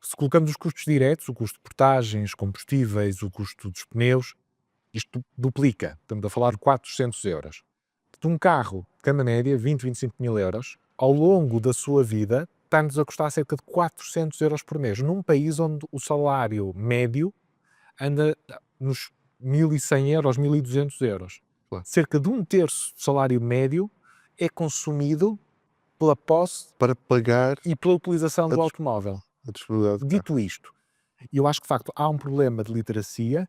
Se colocamos os custos diretos, o custo de portagens, combustíveis, o custo dos pneus, isto duplica. Estamos a falar de 400 euros. De um carro de gama média, 20, 25 mil euros, ao longo da sua vida, está-nos a custar cerca de 400 euros por mês, num país onde o salário médio anda nos 1.100 euros, 1.200 euros. Claro. Cerca de um terço do salário médio é consumido pela posse Para pagar e pela utilização do dis- automóvel. a disponibilidade do carro. Dito isto, eu acho que de facto há um problema de literacia,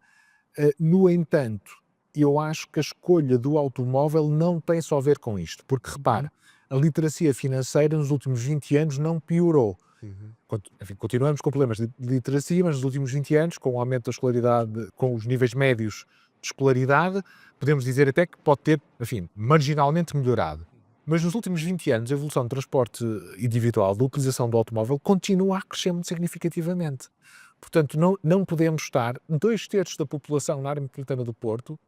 no entanto, eu acho que a escolha do automóvel não tem só a ver com isto, porque repara, a literacia financeira nos últimos 20 anos não piorou. Uhum. Enfim, continuamos com problemas de literacia, mas nos últimos 20 anos, com o aumento da escolaridade, com os níveis médios de escolaridade, podemos dizer até que pode ter, enfim, marginalmente melhorado. Mas nos últimos 20 anos, a evolução do transporte individual, da utilização do automóvel, continua a crescer muito significativamente. Portanto, não podemos estar, 2/3 da população na área metropolitana do Porto,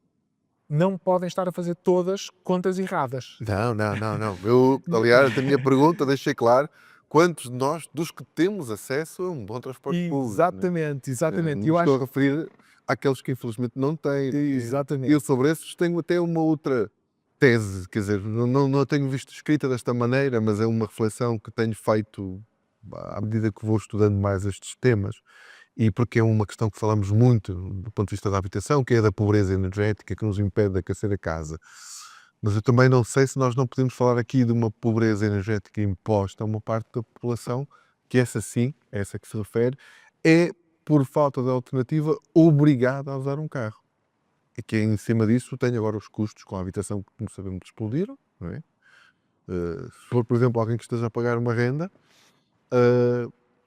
não podem estar a fazer todas contas erradas. Não. Eu, aliás, a minha pergunta deixei claro quantos de nós, dos que temos acesso a um bom transporte público, Exatamente, exatamente. Não Eu estou acho a referir àqueles que infelizmente não têm. exatamente. Eu sobre esses tenho até uma outra tese, quer dizer, não a tenho visto escrita desta maneira, mas é uma reflexão que tenho feito à medida que vou estudando mais estes temas, e porque é uma questão que falamos muito do ponto de vista da habitação, que é da pobreza energética que nos impede de aquecer a casa. Mas eu também não sei se nós não podemos falar aqui de uma pobreza energética imposta a uma parte da população, que essa sim, essa que se refere, é, por falta de alternativa, obrigada a usar um carro. E que em cima disso tem agora os custos com a habitação que, como sabemos, explodiram, não é? Se for, por exemplo, alguém que esteja a pagar uma renda,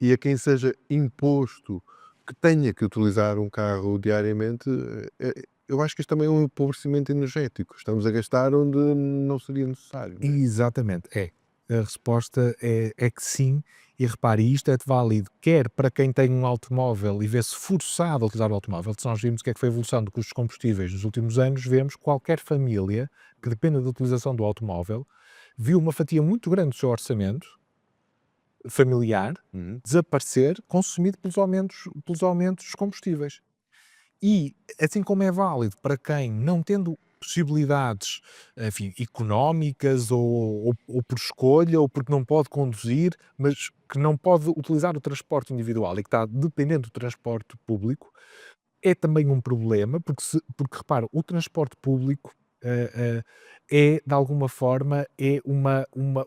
e a quem seja imposto que tenha que utilizar um carro diariamente, eu acho que isto também é um empobrecimento energético. Estamos a gastar onde não seria necessário. Não é? Exatamente, é. A resposta é que sim, e repare, isto é válido quer para quem tem um automóvel e vê-se forçado a utilizar o automóvel. Se nós vimos o que é que foi a evolução de custos de combustíveis nos últimos anos, vemos que qualquer família que dependa da utilização do automóvel viu uma fatia muito grande do seu orçamento familiar Uhum. desaparecer, consumido pelos aumentos dos combustíveis. E, assim como é válido para quem, não tendo possibilidades, enfim, económicas ou por escolha, ou porque não pode conduzir, mas que não pode utilizar o transporte individual e que está dependendo do transporte público, é também um problema, porque repara, o transporte público é, de alguma forma, é uma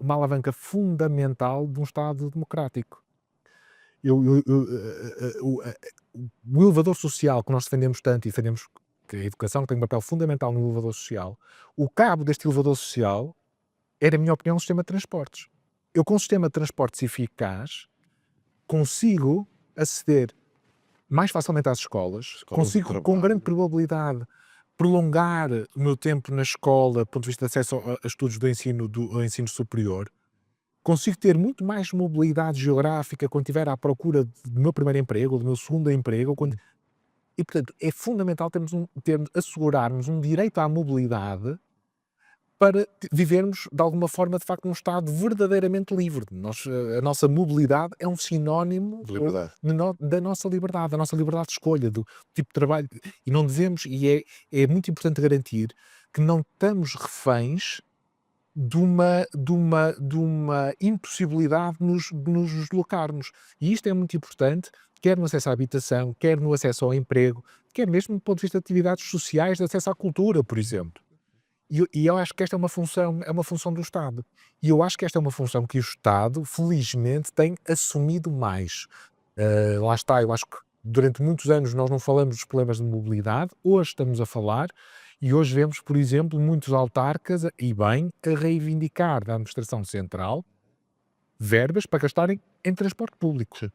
alavanca fundamental de um Estado democrático. O elevador social que nós defendemos tanto e defendemos que a educação tem um papel fundamental no elevador social, o cabo deste elevador social é, na minha opinião, um sistema de transportes. Eu, com um sistema de transportes eficaz, consigo aceder mais facilmente às escolas, consigo, com grande probabilidade, prolongar o meu tempo na escola, do ponto de vista de acesso a estudos do ensino superior, consigo ter muito mais mobilidade geográfica quando estiver à procura do meu primeiro emprego, ou do meu segundo emprego, e portanto é fundamental assegurarmos um direito à mobilidade para vivermos de alguma forma, de facto, num estado verdadeiramente livre. A nossa mobilidade é um sinónimo De liberdade. da nossa liberdade de escolha, do tipo de trabalho, e não devemos, é muito importante garantir que não estamos reféns de uma impossibilidade de nos deslocarmos. E isto é muito importante, quer no acesso à habitação, quer no acesso ao emprego, quer mesmo do ponto de vista de atividades sociais, de acesso à cultura, por exemplo. E eu acho que esta é uma função do Estado. E eu acho que esta é uma função que o Estado, felizmente, tem assumido mais. Lá está, eu acho que durante muitos anos nós não falamos dos problemas de mobilidade, hoje estamos a falar, e hoje vemos, por exemplo, muitos autarcas, e bem, a reivindicar da administração central verbas para gastarem em transporte público. Sim.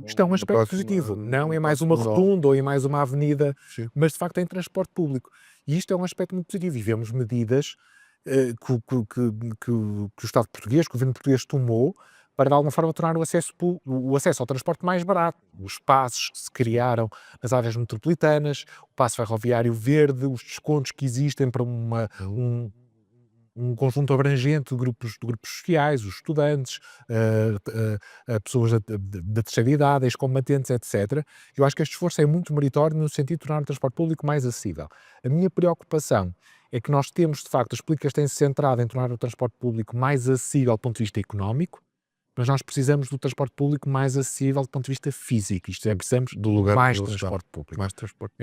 Isto é um Na aspecto próxima- positivo, não no é mais uma próximo rotunda ou é mais uma avenida, Sim. mas de facto é em transporte público. E isto é um aspecto muito positivo. E vemos medidas que o Estado português, que o governo português tomou para, de alguma forma, tornar o acesso ao transporte mais barato. Os passos que se criaram nas áreas metropolitanas, o passo ferroviário verde, os descontos que existem para um conjunto abrangente de grupos sociais, os estudantes, pessoas da terceira idade, ex-combatentes, etc. Eu acho que este esforço é muito meritório no sentido de tornar o transporte público mais acessível. A minha preocupação é que nós temos, de facto, as políticas têm-se centrado em tornar o transporte público mais acessível do ponto de vista económico, mas nós precisamos do transporte público mais acessível do ponto de vista físico, isto é, precisamos Do de lugar mais onde eles estão. transporte público. Mais transporte.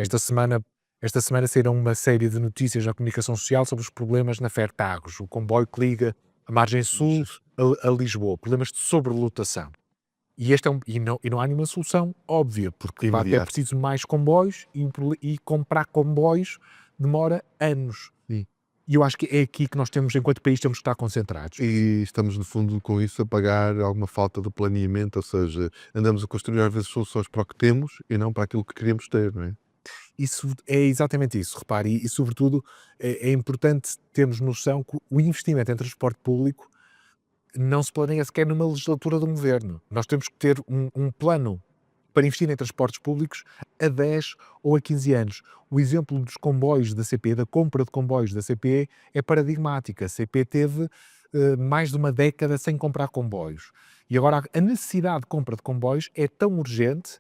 Esta semana saíram uma série de notícias na comunicação social sobre os problemas na Fertagos, o comboio que liga a margem sul a Lisboa, problemas de sobrelotação. E, não há nenhuma solução óbvia, porque vai ter Imediato. preciso mais comboios e comprar comboios demora anos. Sim. E eu acho que é aqui que nós temos, enquanto país, temos que estar concentrados. E estamos, no fundo, com isso a pagar alguma falta de planeamento, ou seja, andamos a construir às vezes soluções para o que temos e não para aquilo que queríamos ter, não é? Isso é exatamente isso, repare, e sobretudo é importante termos noção que o investimento em transporte público não se planeia sequer numa legislatura de um governo. Nós temos que ter um plano para investir em transportes públicos a 10 ou a 15 anos. O exemplo dos comboios da CP, da compra de comboios da CP, é paradigmática. A CP teve mais de uma década sem comprar comboios. E agora a necessidade de compra de comboios é tão urgente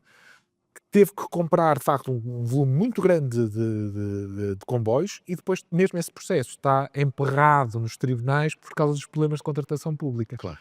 que teve que comprar, de facto, um volume muito grande de comboios e depois, mesmo esse processo está emperrado nos tribunais por causa dos problemas de contratação pública. Claro.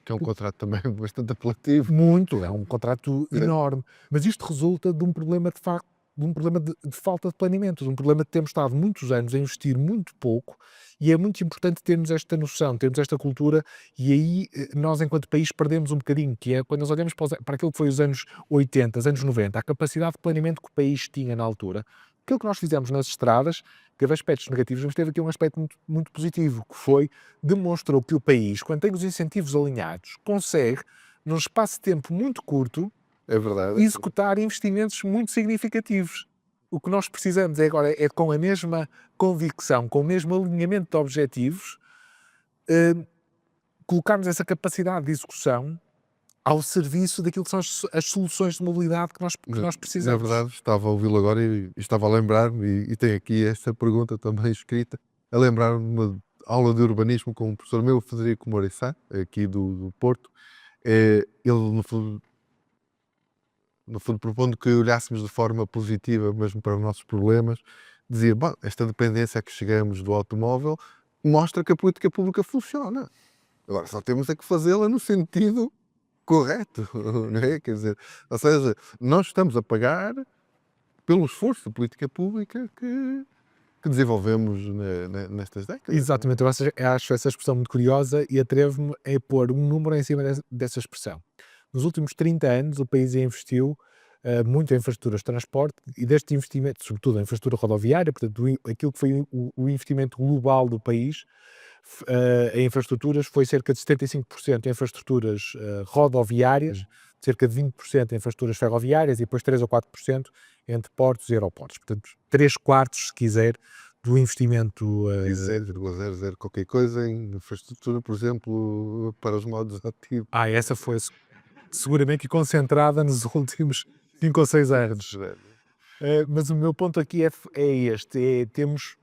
Que é um contrato também bastante apelativo. Muito, é um contrato É. enorme. Mas isto resulta de um problema, de facto, de um problema de falta de planeamento, de um problema de termos estado muitos anos a investir muito pouco, e é muito importante termos esta noção, termos esta cultura, e aí nós, enquanto país, perdemos um bocadinho, que é quando nós olhamos para aquilo que foi os anos 80, os anos 90, a capacidade de planeamento que o país tinha na altura. Aquilo que nós fizemos nas estradas, que teve aspectos negativos, mas teve aqui um aspecto muito, muito positivo, que foi, demonstrou que o país, quando tem os incentivos alinhados, consegue, num espaço de tempo muito curto, É verdade. executar investimentos muito significativos. O que nós precisamos agora é, com a mesma convicção, com o mesmo alinhamento de objetivos, colocarmos essa capacidade de execução ao serviço daquilo que são as soluções de mobilidade que nós Na precisamos. verdade, estava a ouvi-lo agora e estava a lembrar-me, e tenho aqui esta pergunta também escrita, a lembrar-me de uma aula de urbanismo com um professor meu, Frederico Moreira, aqui do Porto. Ele, no fundo, propondo que olhássemos de forma positiva mesmo para os nossos problemas, dizia, bom, esta dependência a que chegamos do automóvel mostra que a política pública funciona. Agora, só temos é que fazê-la no sentido correto, não é? Quer dizer, ou seja, nós estamos a pagar pelo esforço de política pública que desenvolvemos nestas décadas. Exatamente, eu acho essa expressão muito curiosa e atrevo-me a pôr um número em cima dessa expressão. Nos últimos 30 anos, o país investiu muito em infraestruturas de transporte e deste investimento, sobretudo em infraestrutura rodoviária, portanto, aquilo que foi o investimento global do país em infraestruturas foi cerca de 75% em infraestruturas rodoviárias, cerca de 20% em infraestruturas ferroviárias e depois 3 ou 4% entre portos e aeroportos. Portanto, 3/4, se quiser, do investimento. 0,00 qualquer coisa em infraestrutura, por exemplo, para os modos ativos. Essa foi seguramente concentrada nos últimos 5 ou 6 anos. Mas o meu ponto aqui é este: temos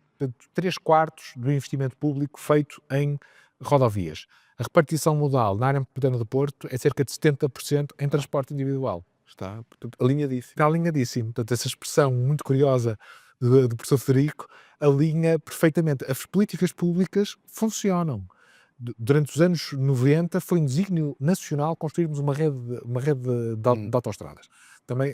3/4 do investimento público feito em rodovias. A repartição modal na área metropolitana do Porto é cerca de 70% em transporte individual. Está, portanto, alinhadíssimo. Está alinhadíssimo. Portanto, essa expressão muito curiosa do professor Federico alinha perfeitamente. As políticas públicas funcionam. Durante os anos 90 foi um desígnio nacional construirmos uma rede de autoestradas. Também,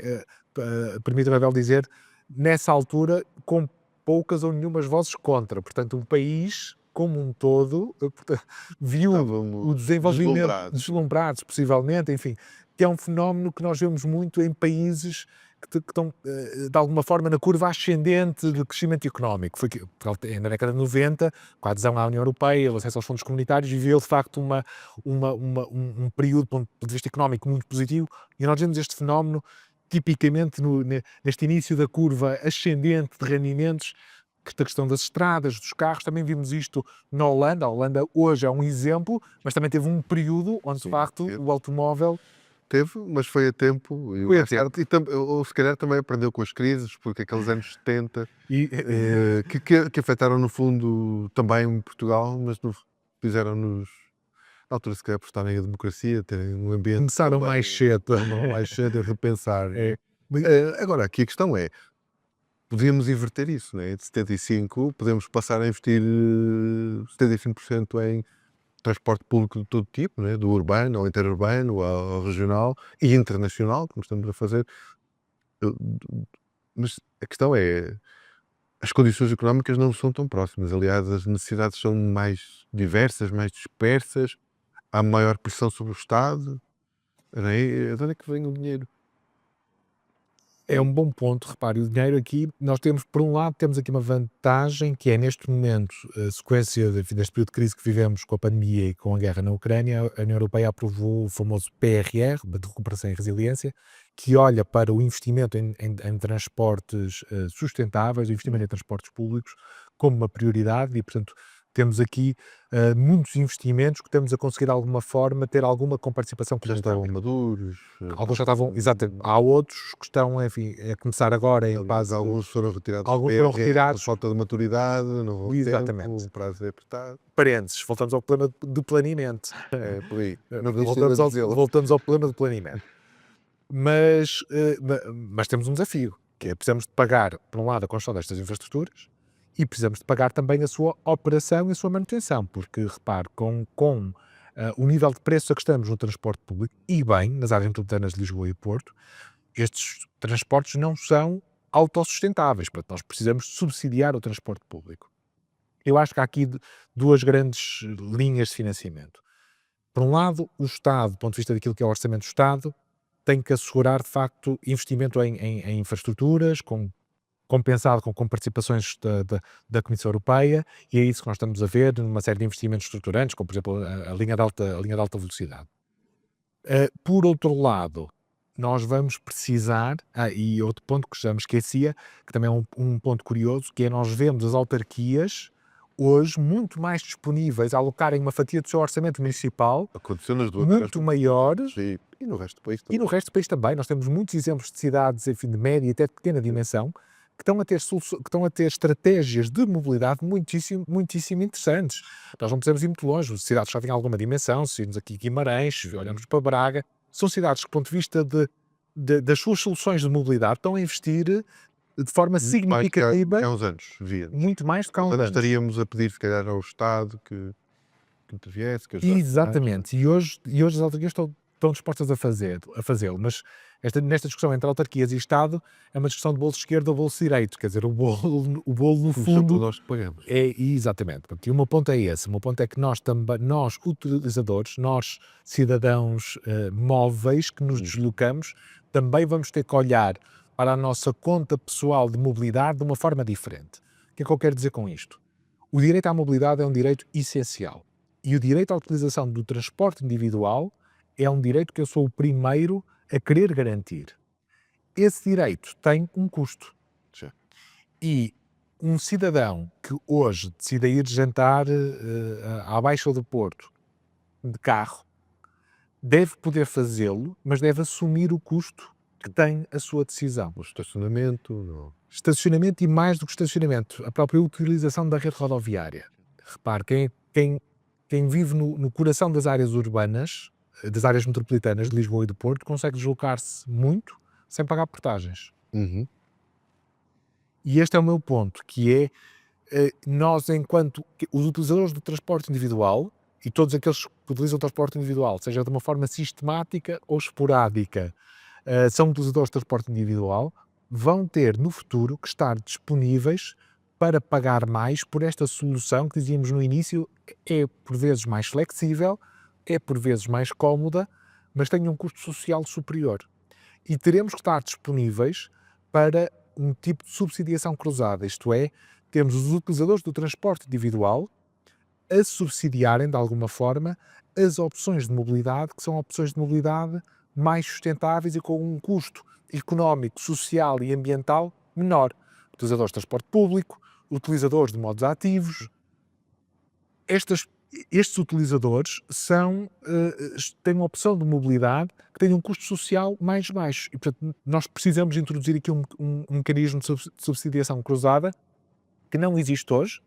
permita-me, Abel, dizer, nessa altura, com poucas ou nenhumas vozes contra. Portanto, o país, como um todo, viu o desenvolvimento deslumbrados, possivelmente, enfim, que é um fenómeno que nós vemos muito em países que estão, de alguma forma, na curva ascendente do crescimento económico. Foi que, na década de 90, com a adesão à União Europeia, o acesso aos fundos comunitários, viveu, de facto, um período, do ponto de vista económico, muito positivo, e nós vemos este fenómeno, tipicamente, neste início da curva ascendente de rendimentos, da questão das estradas, dos carros. Também vimos isto na Holanda. A Holanda hoje é um exemplo, mas também teve um período onde, de Sim, facto, teve. o automóvel Teve, mas foi a tempo e foi a mais tarde, ou se calhar também aprendeu com as crises, porque aqueles anos 70 e que afetaram no fundo também Portugal, mas fizeram-nos, na altura se calhar por estarem a democracia, terem um ambiente começaram também mais cedo. mais cedo a repensar. É. Agora, aqui a questão é, podíamos inverter isso, né? De 75, podemos passar a investir 75% em transporte público de todo tipo, né? Do urbano ao interurbano, ao regional e internacional, como estamos a fazer. Eu- Mas a questão é, as condições económicas não são tão próximas. Aliás, as necessidades são mais diversas, mais dispersas, há maior pressão sobre o Estado. Né? De onde é que vem o dinheiro? É um bom ponto, repare, o dinheiro aqui, nós temos, por um lado, temos aqui uma vantagem que é, neste momento, a sequência enfim, deste período de crise que vivemos com a pandemia e com a guerra na Ucrânia, a União Europeia aprovou o famoso PRR, de recuperação e resiliência, que olha para o investimento em transportes sustentáveis, o investimento em transportes públicos, como uma prioridade e, portanto, temos aqui muitos investimentos que estamos a conseguir, de alguma forma, ter alguma comparticipação Já estavam maduros. alguns já estavam, exatamente. Há outros que estão, enfim, a começar agora em Aliás, fase de. alguns foram retirados do Alguns foram PRR retirados. por falta de maturidade, não houve tempo, Exatamente. o prazo é apertado. Parênteses, voltamos ao problema de planeamento. É, por aí. Não deixei de dizê-lo. Voltamos ao problema de planeamento. Mas temos um desafio, que é precisamos de pagar, por um lado, a construção destas infraestruturas e precisamos de pagar também a sua operação e a sua manutenção, porque, repare, com o nível de preço a que estamos no transporte público, e bem, nas áreas metropolitanas de Lisboa e Porto, estes transportes não são autossustentáveis, portanto, nós precisamos subsidiar o transporte público. Eu acho que há aqui duas grandes linhas de financiamento. Por um lado, o Estado, do ponto de vista daquilo que é o orçamento do Estado, tem que assegurar, de facto, investimento em infraestruturas, compensado com participações da Comissão Europeia, e é isso que nós estamos a ver numa série de investimentos estruturantes, como, por exemplo, a linha de alta velocidade. Por outro lado, nós vamos precisar, e outro ponto que já me esquecia, que também é um ponto curioso, que é nós vemos as autarquias hoje muito mais disponíveis a alocarem uma fatia do seu orçamento municipal Aconteceu nas duas muito maior, e no resto do país e também. no resto do país também. Nós temos muitos exemplos de cidades, enfim, de média e até de pequena dimensão, que estão a ter estratégias de mobilidade muitíssimo, muitíssimo interessantes. Nós não precisamos ir muito longe, as cidades já têm alguma dimensão, se irmos aqui Guimarães, se olhamos para Braga, são cidades que, do ponto de vista das suas soluções de mobilidade, estão a investir de forma significativa, Há uns anos, via. muito mais do que há uns Portanto, anos. estaríamos a pedir, se calhar, ao Estado que interviesse, que ajudasse mais. Exatamente, e hoje as autarquias estão dispostas a fazê-lo, mas nesta discussão entre autarquias e Estado é uma discussão de bolso esquerdo ou bolso direito, quer dizer, o bolo no Começou por fundo nós que pagamos. é exatamente. Portanto, e o meu ponto é esse, o meu ponto é que nós também, nós utilizadores, nós cidadãos móveis que nos deslocamos, também vamos ter que olhar para a nossa conta pessoal de mobilidade de uma forma diferente. O que é que eu quero dizer com isto? O direito à mobilidade é um direito essencial. E o direito à utilização do transporte individual é um direito que eu sou o primeiro a querer garantir. Esse direito tem um custo. Já. E um cidadão que hoje decida ir jantar à Baixa do Porto de carro deve poder fazê-lo, mas deve assumir o custo que tem a sua decisão. O estacionamento, Estacionamento e mais do que estacionamento, a própria utilização da rede rodoviária. Repare, quem vive no coração das áreas urbanas, das áreas metropolitanas de Lisboa e do Porto, consegue deslocar-se muito sem pagar portagens. Uhum. E este é o meu ponto, que é nós, enquanto os utilizadores do transporte individual, e todos aqueles que utilizam o transporte individual, seja de uma forma sistemática ou esporádica, são utilizadores de transporte individual, vão ter no futuro que estar disponíveis para pagar mais por esta solução que dizíamos no início, é por vezes mais flexível, é por vezes mais cómoda, mas tem um custo social superior. E teremos que estar disponíveis para um tipo de subsidiação cruzada, isto é, temos os utilizadores do transporte individual a subsidiarem, de alguma forma, as opções de mobilidade, que são opções de mobilidade mais sustentáveis e com um custo económico, social e ambiental menor. Utilizadores de transporte público, utilizadores de modos ativos. Estes utilizadores têm uma opção de mobilidade que tem um custo social mais baixo e, portanto, nós precisamos introduzir aqui um mecanismo de subsidiação cruzada que não existe hoje,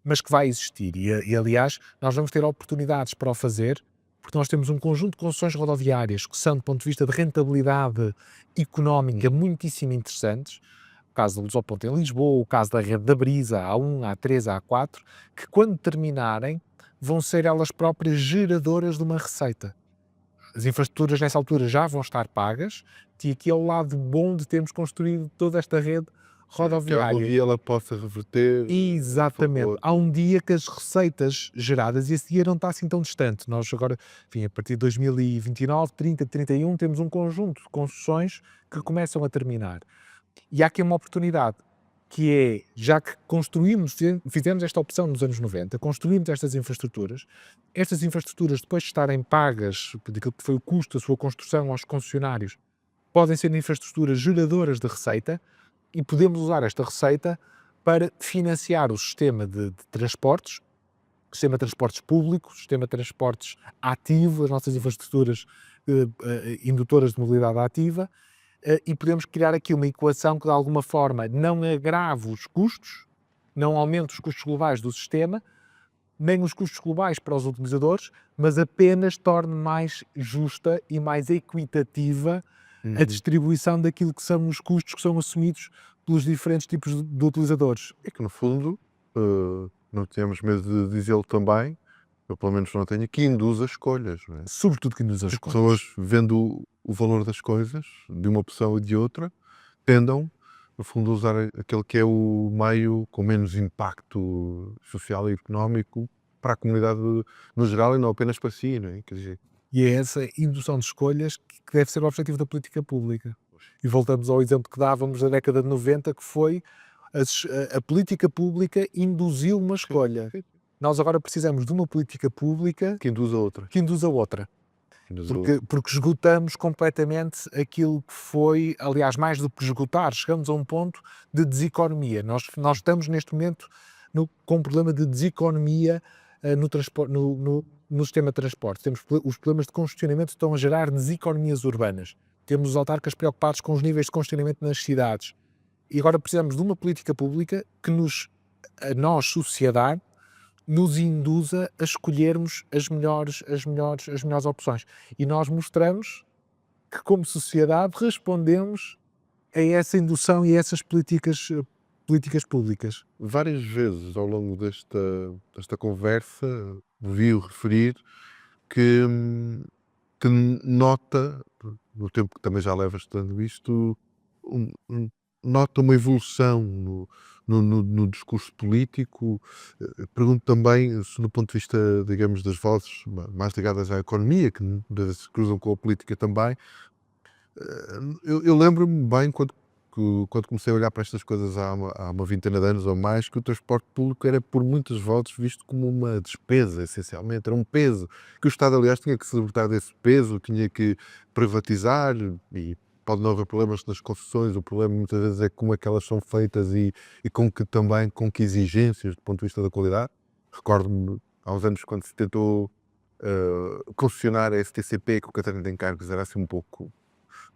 mas que vai existir e aliás, nós vamos ter oportunidades para o fazer, porque nós temos um conjunto de concessões rodoviárias que são, do ponto de vista de rentabilidade económica, muitíssimo interessantes. O caso da Lusoponte em Lisboa, o caso da rede da Brisa, A1, A3, A4, que quando terminarem vão ser elas próprias geradoras de uma receita. As infraestruturas nessa altura já vão estar pagas e aqui é o lado bom de termos construído toda esta rede Que algum rodoviária. dia ela possa reverter. Exatamente. Há um dia que as receitas geradas, e esse dia não está assim tão distante. Nós agora, enfim, a partir de 2029, 30, 31, temos um conjunto de concessões que começam a terminar. E há aqui uma oportunidade, que é, já que fizemos esta opção nos anos 90, construímos estas infraestruturas depois de estarem pagas, daquilo que foi o custo da sua construção aos concessionários, podem ser infraestruturas geradoras de receita e podemos usar esta receita para financiar o sistema de transportes, o sistema de transportes públicos, o sistema de transportes ativo, as nossas infraestruturas indutoras de mobilidade ativa, e podemos criar aqui uma equação que de alguma forma não agrave os custos, não aumente os custos globais do sistema, nem os custos globais para os utilizadores, mas apenas torne mais justa e mais equitativa a distribuição daquilo que são os custos que são assumidos pelos diferentes tipos de utilizadores. É que no fundo, não temos medo de dizê-lo também, eu pelo menos não tenho, que induz as escolhas, não é? Sobretudo que nos As escolhas. pessoas, vendo o valor das coisas, de uma opção e de outra, tendam, no fundo, a usar aquele que é o meio com menos impacto social e económico para a comunidade no geral e não apenas para si, não é? Quer dizer, E é essa indução de escolhas que deve ser o objetivo da política pública. E voltamos ao exemplo que dávamos da década de 90, que foi a política pública induziu uma escolha. sim, Nós agora precisamos de uma política pública que induz a outra. que induza outra. Induz a outra. Porque esgotamos completamente aquilo que foi, aliás, mais do que esgotar, chegamos a um ponto de deseconomia. Nós estamos neste momento com um problema de deseconomia no sistema de transporte. Temos os problemas de congestionamento que estão a gerar deseconomias urbanas. Temos os autarcas preocupados com os níveis de congestionamento nas cidades. E agora precisamos de uma política pública que a nós, sociedade, nos induza a escolhermos as melhores opções. E nós mostramos que, como sociedade, respondemos a essa indução e a essas políticas públicas. Várias vezes ao longo desta conversa ouvi-o referir que nota, no tempo que também já leva estudando isto, nota uma evolução no discurso político. Pergunto também se, do ponto de vista, digamos, das vozes mais ligadas à economia, que muitas vezes se cruzam com a política também, eu lembro-me bem quando comecei a olhar para estas coisas há uma vintena de anos ou mais, que o transporte público era por muitas vozes visto como uma despesa, essencialmente, era um peso, que o Estado, aliás, tinha que se libertar desse peso, tinha que privatizar, e pode não haver problemas nas concessões, o problema muitas vezes é como é que elas são feitas e com que exigências do ponto de vista da qualidade. Recordo-me há uns anos quando se tentou concessionar a STCP, que o Catarina de Encargos era assim um pouco...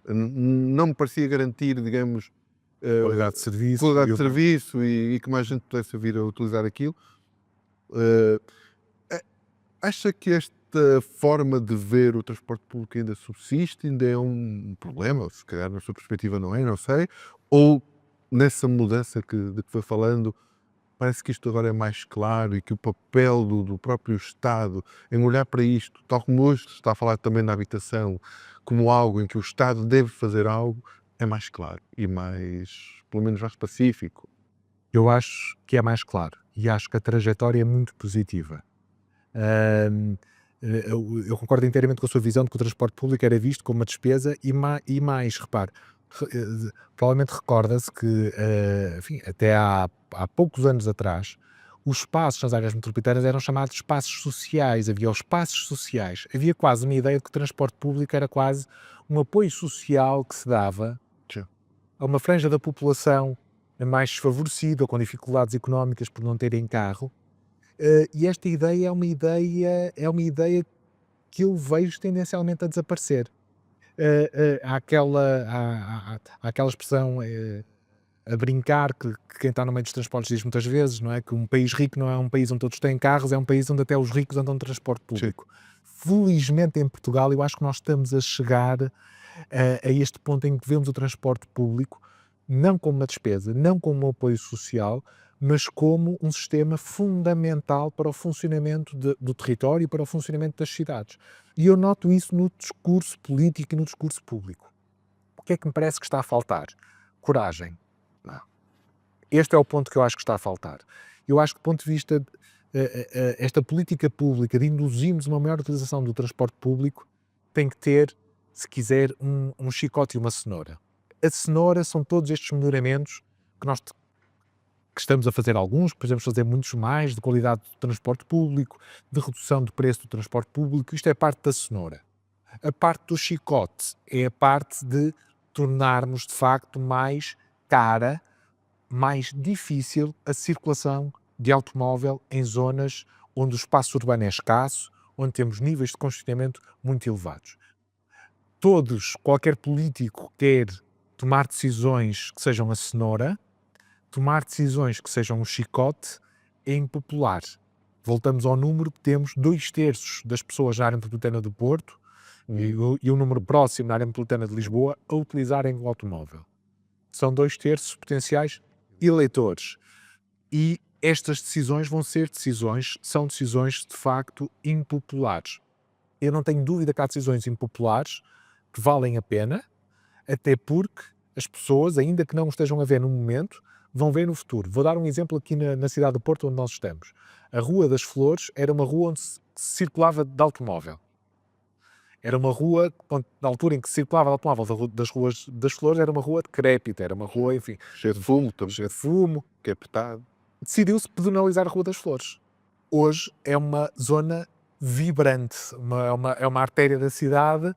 não me parecia garantir, digamos, Qualidade de serviço. E que mais gente pudesse vir a utilizar aquilo. Acha que esta forma de ver o transporte público ainda subsiste, ainda é um problema? Se calhar na sua perspectiva não é, não sei. Ou nessa mudança de que foi falando, parece que isto agora é mais claro e que o papel do próprio Estado em olhar para isto, tal como hoje se está a falar também na habitação, como algo em que o Estado deve fazer algo, é mais claro e mais, pelo menos mais pacífico. Eu acho que é mais claro e acho que a trajetória é muito positiva. Eu concordo inteiramente com a sua visão de que o transporte público era visto como uma despesa e mais, repare, provavelmente recorda-se que, enfim, até há poucos anos atrás, os espaços nas áreas metropolitanas eram chamados espaços sociais, havia os espaços sociais, havia quase uma ideia de que o transporte público era quase um apoio social que se dava Sim. a uma franja da população mais desfavorecido ou com dificuldades económicas por não terem carro. E esta ideia é uma ideia que eu vejo tendencialmente a desaparecer. Há aquela expressão a brincar que quem está no meio dos transportes diz muitas vezes, não é? Que um país rico não é um país onde todos têm carros, é um país onde até os ricos andam de transporte Sim. público. Felizmente em Portugal eu acho que nós estamos a chegar a este ponto em que vemos o transporte público não como uma despesa, não como um apoio social, mas como um sistema fundamental para o funcionamento do território e para o funcionamento das cidades. E eu noto isso no discurso político e no discurso público. O que é que me parece que está a faltar? Coragem. Não. Este é o ponto que eu acho que está a faltar. Eu acho que do ponto de vista esta política pública de induzirmos uma maior utilização do transporte público tem que ter, se quiser, um chicote e uma cenoura. A cenoura são todos estes melhoramentos que nós que estamos a fazer alguns, que podemos fazer muitos mais, de qualidade do transporte público, de redução do preço do transporte público. Isto é parte da cenoura. A parte do chicote é a parte de tornarmos, de facto, mais cara, mais difícil a circulação de automóvel em zonas onde o espaço urbano é escasso, onde temos níveis de congestionamento muito elevados. Qualquer político quer tomar decisões que sejam a cenoura, tomar decisões que sejam um chicote é impopular. Voltamos ao número que temos 2/3 das pessoas na área metropolitana do Porto e o número próximo na área metropolitana de Lisboa a utilizarem o automóvel. São 2/3 potenciais eleitores. E estas decisões são decisões de facto impopulares. Eu não tenho dúvida que há decisões impopulares que valem a pena, até porque as pessoas, ainda que não estejam a ver no momento, vão ver no futuro. Vou dar um exemplo aqui na cidade do Porto, onde nós estamos. A Rua das Flores era uma rua onde se circulava de automóvel. Era uma rua, na altura em que se circulava de automóvel das Ruas das Flores, era uma rua decrépita, era uma rua, enfim, Cheio de fumo, também, cheia de fumo. captado. Decidiu-se pedonalizar a Rua das Flores. Hoje é uma zona vibrante, é uma artéria da cidade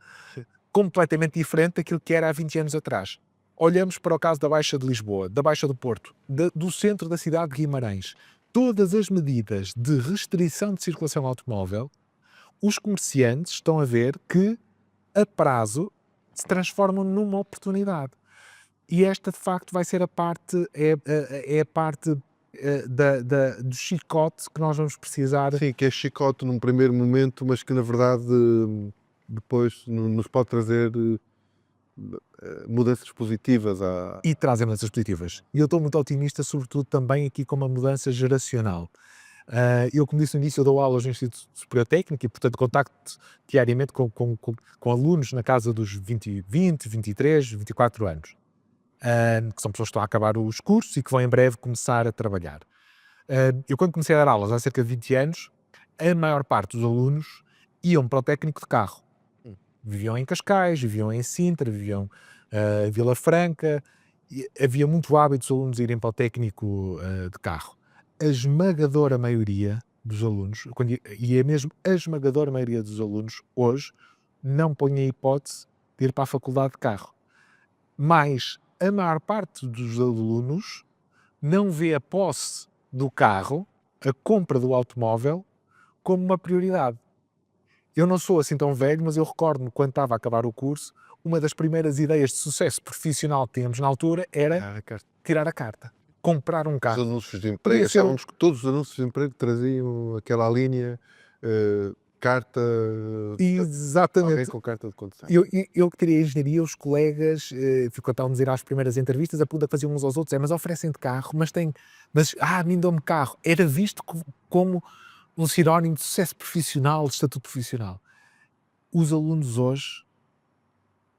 completamente diferente daquilo que era há 20 anos atrás. Olhamos para o caso da Baixa de Lisboa, da Baixa do Porto, do centro da cidade de Guimarães. Todas as medidas de restrição de circulação automóvel, os comerciantes estão a ver que, a prazo, se transformam numa oportunidade. E esta, de facto, vai ser a parte do chicote que nós vamos precisar. Sim, que é chicote num primeiro momento, mas que na verdade depois nos pode trazer mudanças positivas. E trazem mudanças positivas. E eu estou muito otimista, sobretudo também aqui com uma mudança geracional. Eu, como disse no início, eu dou aulas no Instituto Superior Técnico e, portanto, contacto diariamente com alunos na casa dos 20, 23, 24 anos, que são pessoas que estão a acabar os cursos e que vão em breve começar a trabalhar. Eu, quando comecei a dar aulas há cerca de 20 anos, a maior parte dos alunos iam para o técnico de carro. Viviam em Cascais, viviam em Sintra, viviam em Vila Franca. E havia muito hábito dos alunos irem para o técnico de carro. A esmagadora maioria dos alunos, e é mesmo a esmagadora maioria dos alunos, hoje, não põe a hipótese de ir para a faculdade de carro. Mas a maior parte dos alunos não vê a posse do carro, a compra do automóvel, como uma prioridade. Eu não sou assim tão velho, mas eu recordo-me, quando estava a acabar o curso, uma das primeiras ideias de sucesso profissional que tínhamos na altura era tirar a carta, comprar um Os carro. anúncios de emprego, achávamos que todos os anúncios de emprego traziam aquela linha, carta, alguém Exatamente. com carta de condução. Eu que teria engenharia, os colegas, quando estávamos a ir às primeiras entrevistas, a pergunta que faziam uns aos outros é: mas oferecem de carro, a mim dão-me carro. Era visto como um sinónimo de sucesso profissional, de estatuto profissional. Os alunos hoje,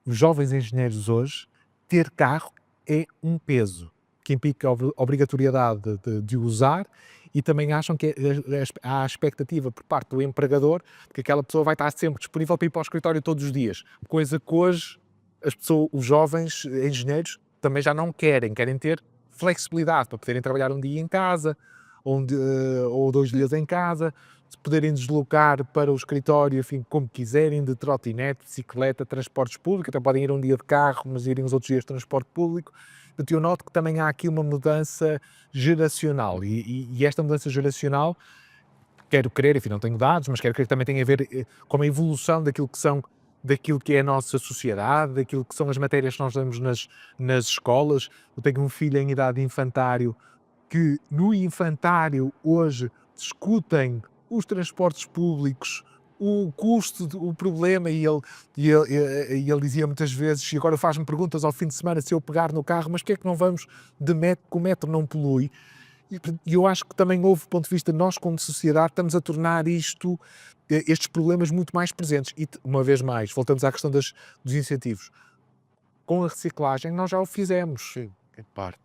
os jovens engenheiros hoje, ter carro é um peso que implica a obrigatoriedade de usar, e também acham que há a expectativa por parte do empregador de que aquela pessoa vai estar sempre disponível para ir para o escritório todos os dias, coisa que hoje os jovens engenheiros também já não querem ter flexibilidade para poderem trabalhar um dia em casa, ou 2 dias em casa, se poderem deslocar para o escritório, enfim, como quiserem, de trotinete, bicicleta, transportes públicos, até podem ir um dia de carro, mas irem os outros dias de transporte público. Portanto, eu noto que também há aqui uma mudança geracional e esta mudança geracional, quero crer, enfim, não tenho dados, mas quero crer que também tem a ver com a evolução daquilo que é a nossa sociedade, daquilo que são as matérias que nós damos nas escolas. Eu tenho um filho em idade infantário que no infantário hoje discutem os transportes públicos, o custo, o problema, e ele dizia muitas vezes, e agora faz-me perguntas ao fim de semana se eu pegar no carro, mas porquê é que não vamos de metro, que o metro não polui? E eu acho que também houve, do ponto de vista, nós como sociedade estamos a tornar estes problemas muito mais presentes. E, uma vez mais, voltamos à questão dos incentivos. Com a reciclagem nós já o fizemos. Sim, em parte.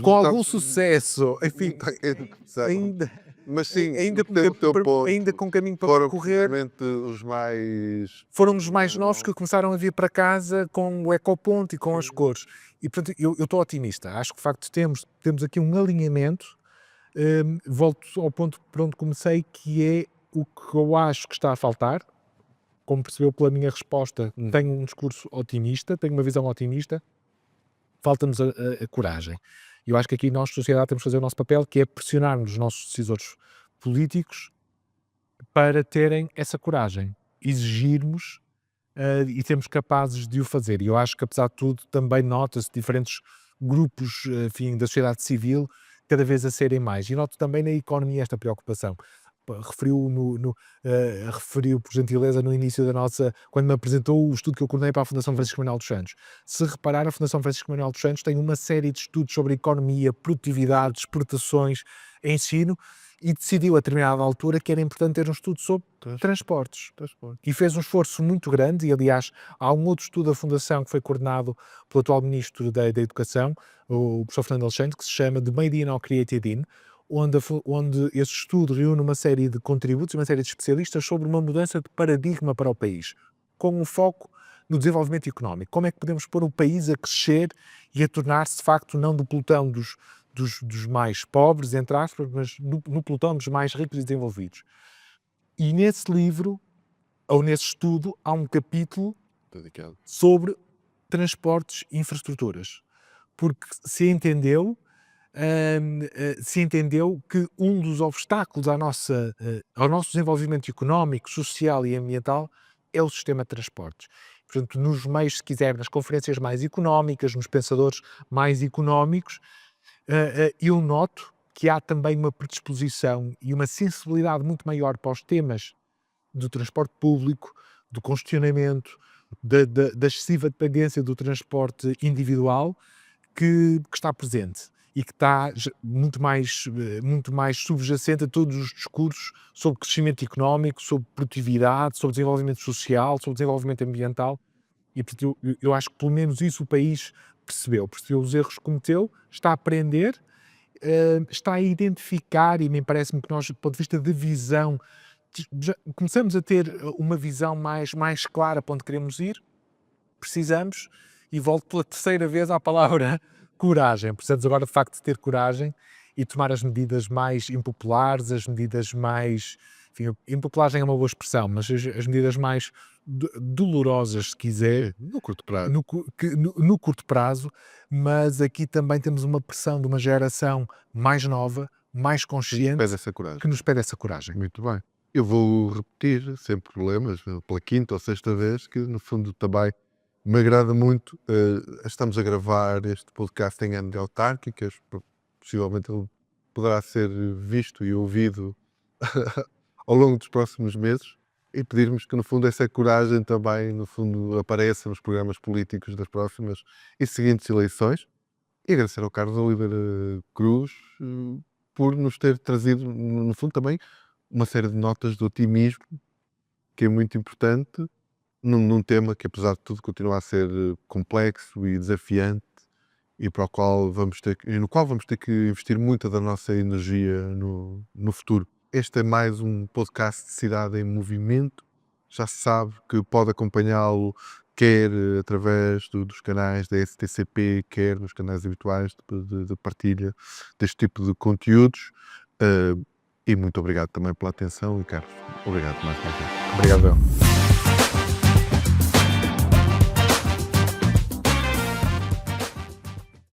Com algum sucesso, enfim, Ainda, ainda, mas sim, ainda, o teu ponto, ainda com caminho para foram percorrer. precisamente os mais... Foram os mais novos que começaram a vir para casa com o ecoponto e com as cores. E, portanto, eu estou otimista. Acho que, de facto, temos aqui um alinhamento. Volto ao ponto por onde comecei, que é o que eu acho que está a faltar. Como percebeu pela minha resposta, tenho um discurso otimista, tenho uma visão otimista. Falta-nos a coragem. Eu acho que aqui nós, sociedade, temos que fazer o nosso papel, que é pressionarmos os nossos decisores políticos para terem essa coragem, exigirmos e sermos capazes de o fazer. E eu acho que, apesar de tudo, também nota-se diferentes grupos, enfim, da sociedade civil cada vez a serem mais. E noto também na economia esta preocupação. Referiu, por gentileza, no início quando me apresentou o estudo que eu coordenei para a Fundação Francisco Manuel dos Santos. Se reparar, a Fundação Francisco Manuel dos Santos tem uma série de estudos sobre economia, produtividade, exportações, ensino, e decidiu a determinada altura que era importante ter um estudo sobre transportes. E fez um esforço muito grande, e aliás há um outro estudo da Fundação que foi coordenado pelo atual Ministro da Educação, o professor Fernando Alexandre, que se chama The Made in or Created in, onde esse estudo reúne uma série de contributos, uma série de especialistas sobre uma mudança de paradigma para o país, com um foco no desenvolvimento económico. Como é que podemos pôr o país a crescer e a tornar-se, de facto, não do pelotão dos mais pobres, entre aspas, mas no pelotão dos mais ricos e desenvolvidos. E nesse livro, ou nesse estudo, há um capítulo dedicado sobre transportes e infraestruturas. Porque se entendeu que um dos obstáculos ao nosso desenvolvimento económico, social e ambiental é o sistema de transportes. Portanto, nos meios, se quiser, nas conferências mais económicas, nos pensadores mais económicos, eu noto que há também uma predisposição e uma sensibilidade muito maior para os temas do transporte público, do congestionamento, da excessiva dependência do transporte individual, que está presente e que está muito mais subjacente a todos os discursos sobre crescimento económico, sobre produtividade, sobre desenvolvimento social, sobre desenvolvimento ambiental. E portanto, eu acho que pelo menos isso o país percebeu os erros que cometeu, está a aprender, está a identificar, e me parece-me que nós, do ponto de vista de visão, já começamos a ter uma visão mais clara para onde queremos ir. Precisamos, e volto pela terceira vez à palavra coragem. Precisamos agora, de facto, de ter coragem e tomar as medidas mais impopulares, as medidas mais... Enfim, impopulares é uma boa expressão, mas as medidas mais dolorosas, se quiser, no curto prazo. no curto prazo, mas aqui também temos uma pressão de uma geração mais nova, mais consciente, Pede essa coragem. que nos pede essa coragem. Muito bem. Eu vou repetir, sem problemas, pela quinta ou sexta vez, que no fundo também me agrada muito. Estamos a gravar este podcast em ano de autárquicas, possivelmente ele poderá ser visto e ouvido ao longo dos próximos meses, e pedirmos que no fundo essa coragem também no fundo apareça nos programas políticos das próximas e seguintes eleições, e agradecer ao Carlos Oliveira Cruz por nos ter trazido no fundo também uma série de notas de otimismo, que é muito importante num tema que, apesar de tudo, continua a ser complexo e desafiante, e no qual vamos ter que investir muita da nossa energia no futuro. Este é mais um podcast de Cidade em Movimento. Já se sabe que pode acompanhá-lo quer através dos canais da STCP, quer nos canais habituais de partilha deste tipo de conteúdos. E muito obrigado também pela atenção, e Carlos, obrigado mais uma vez. Obrigado.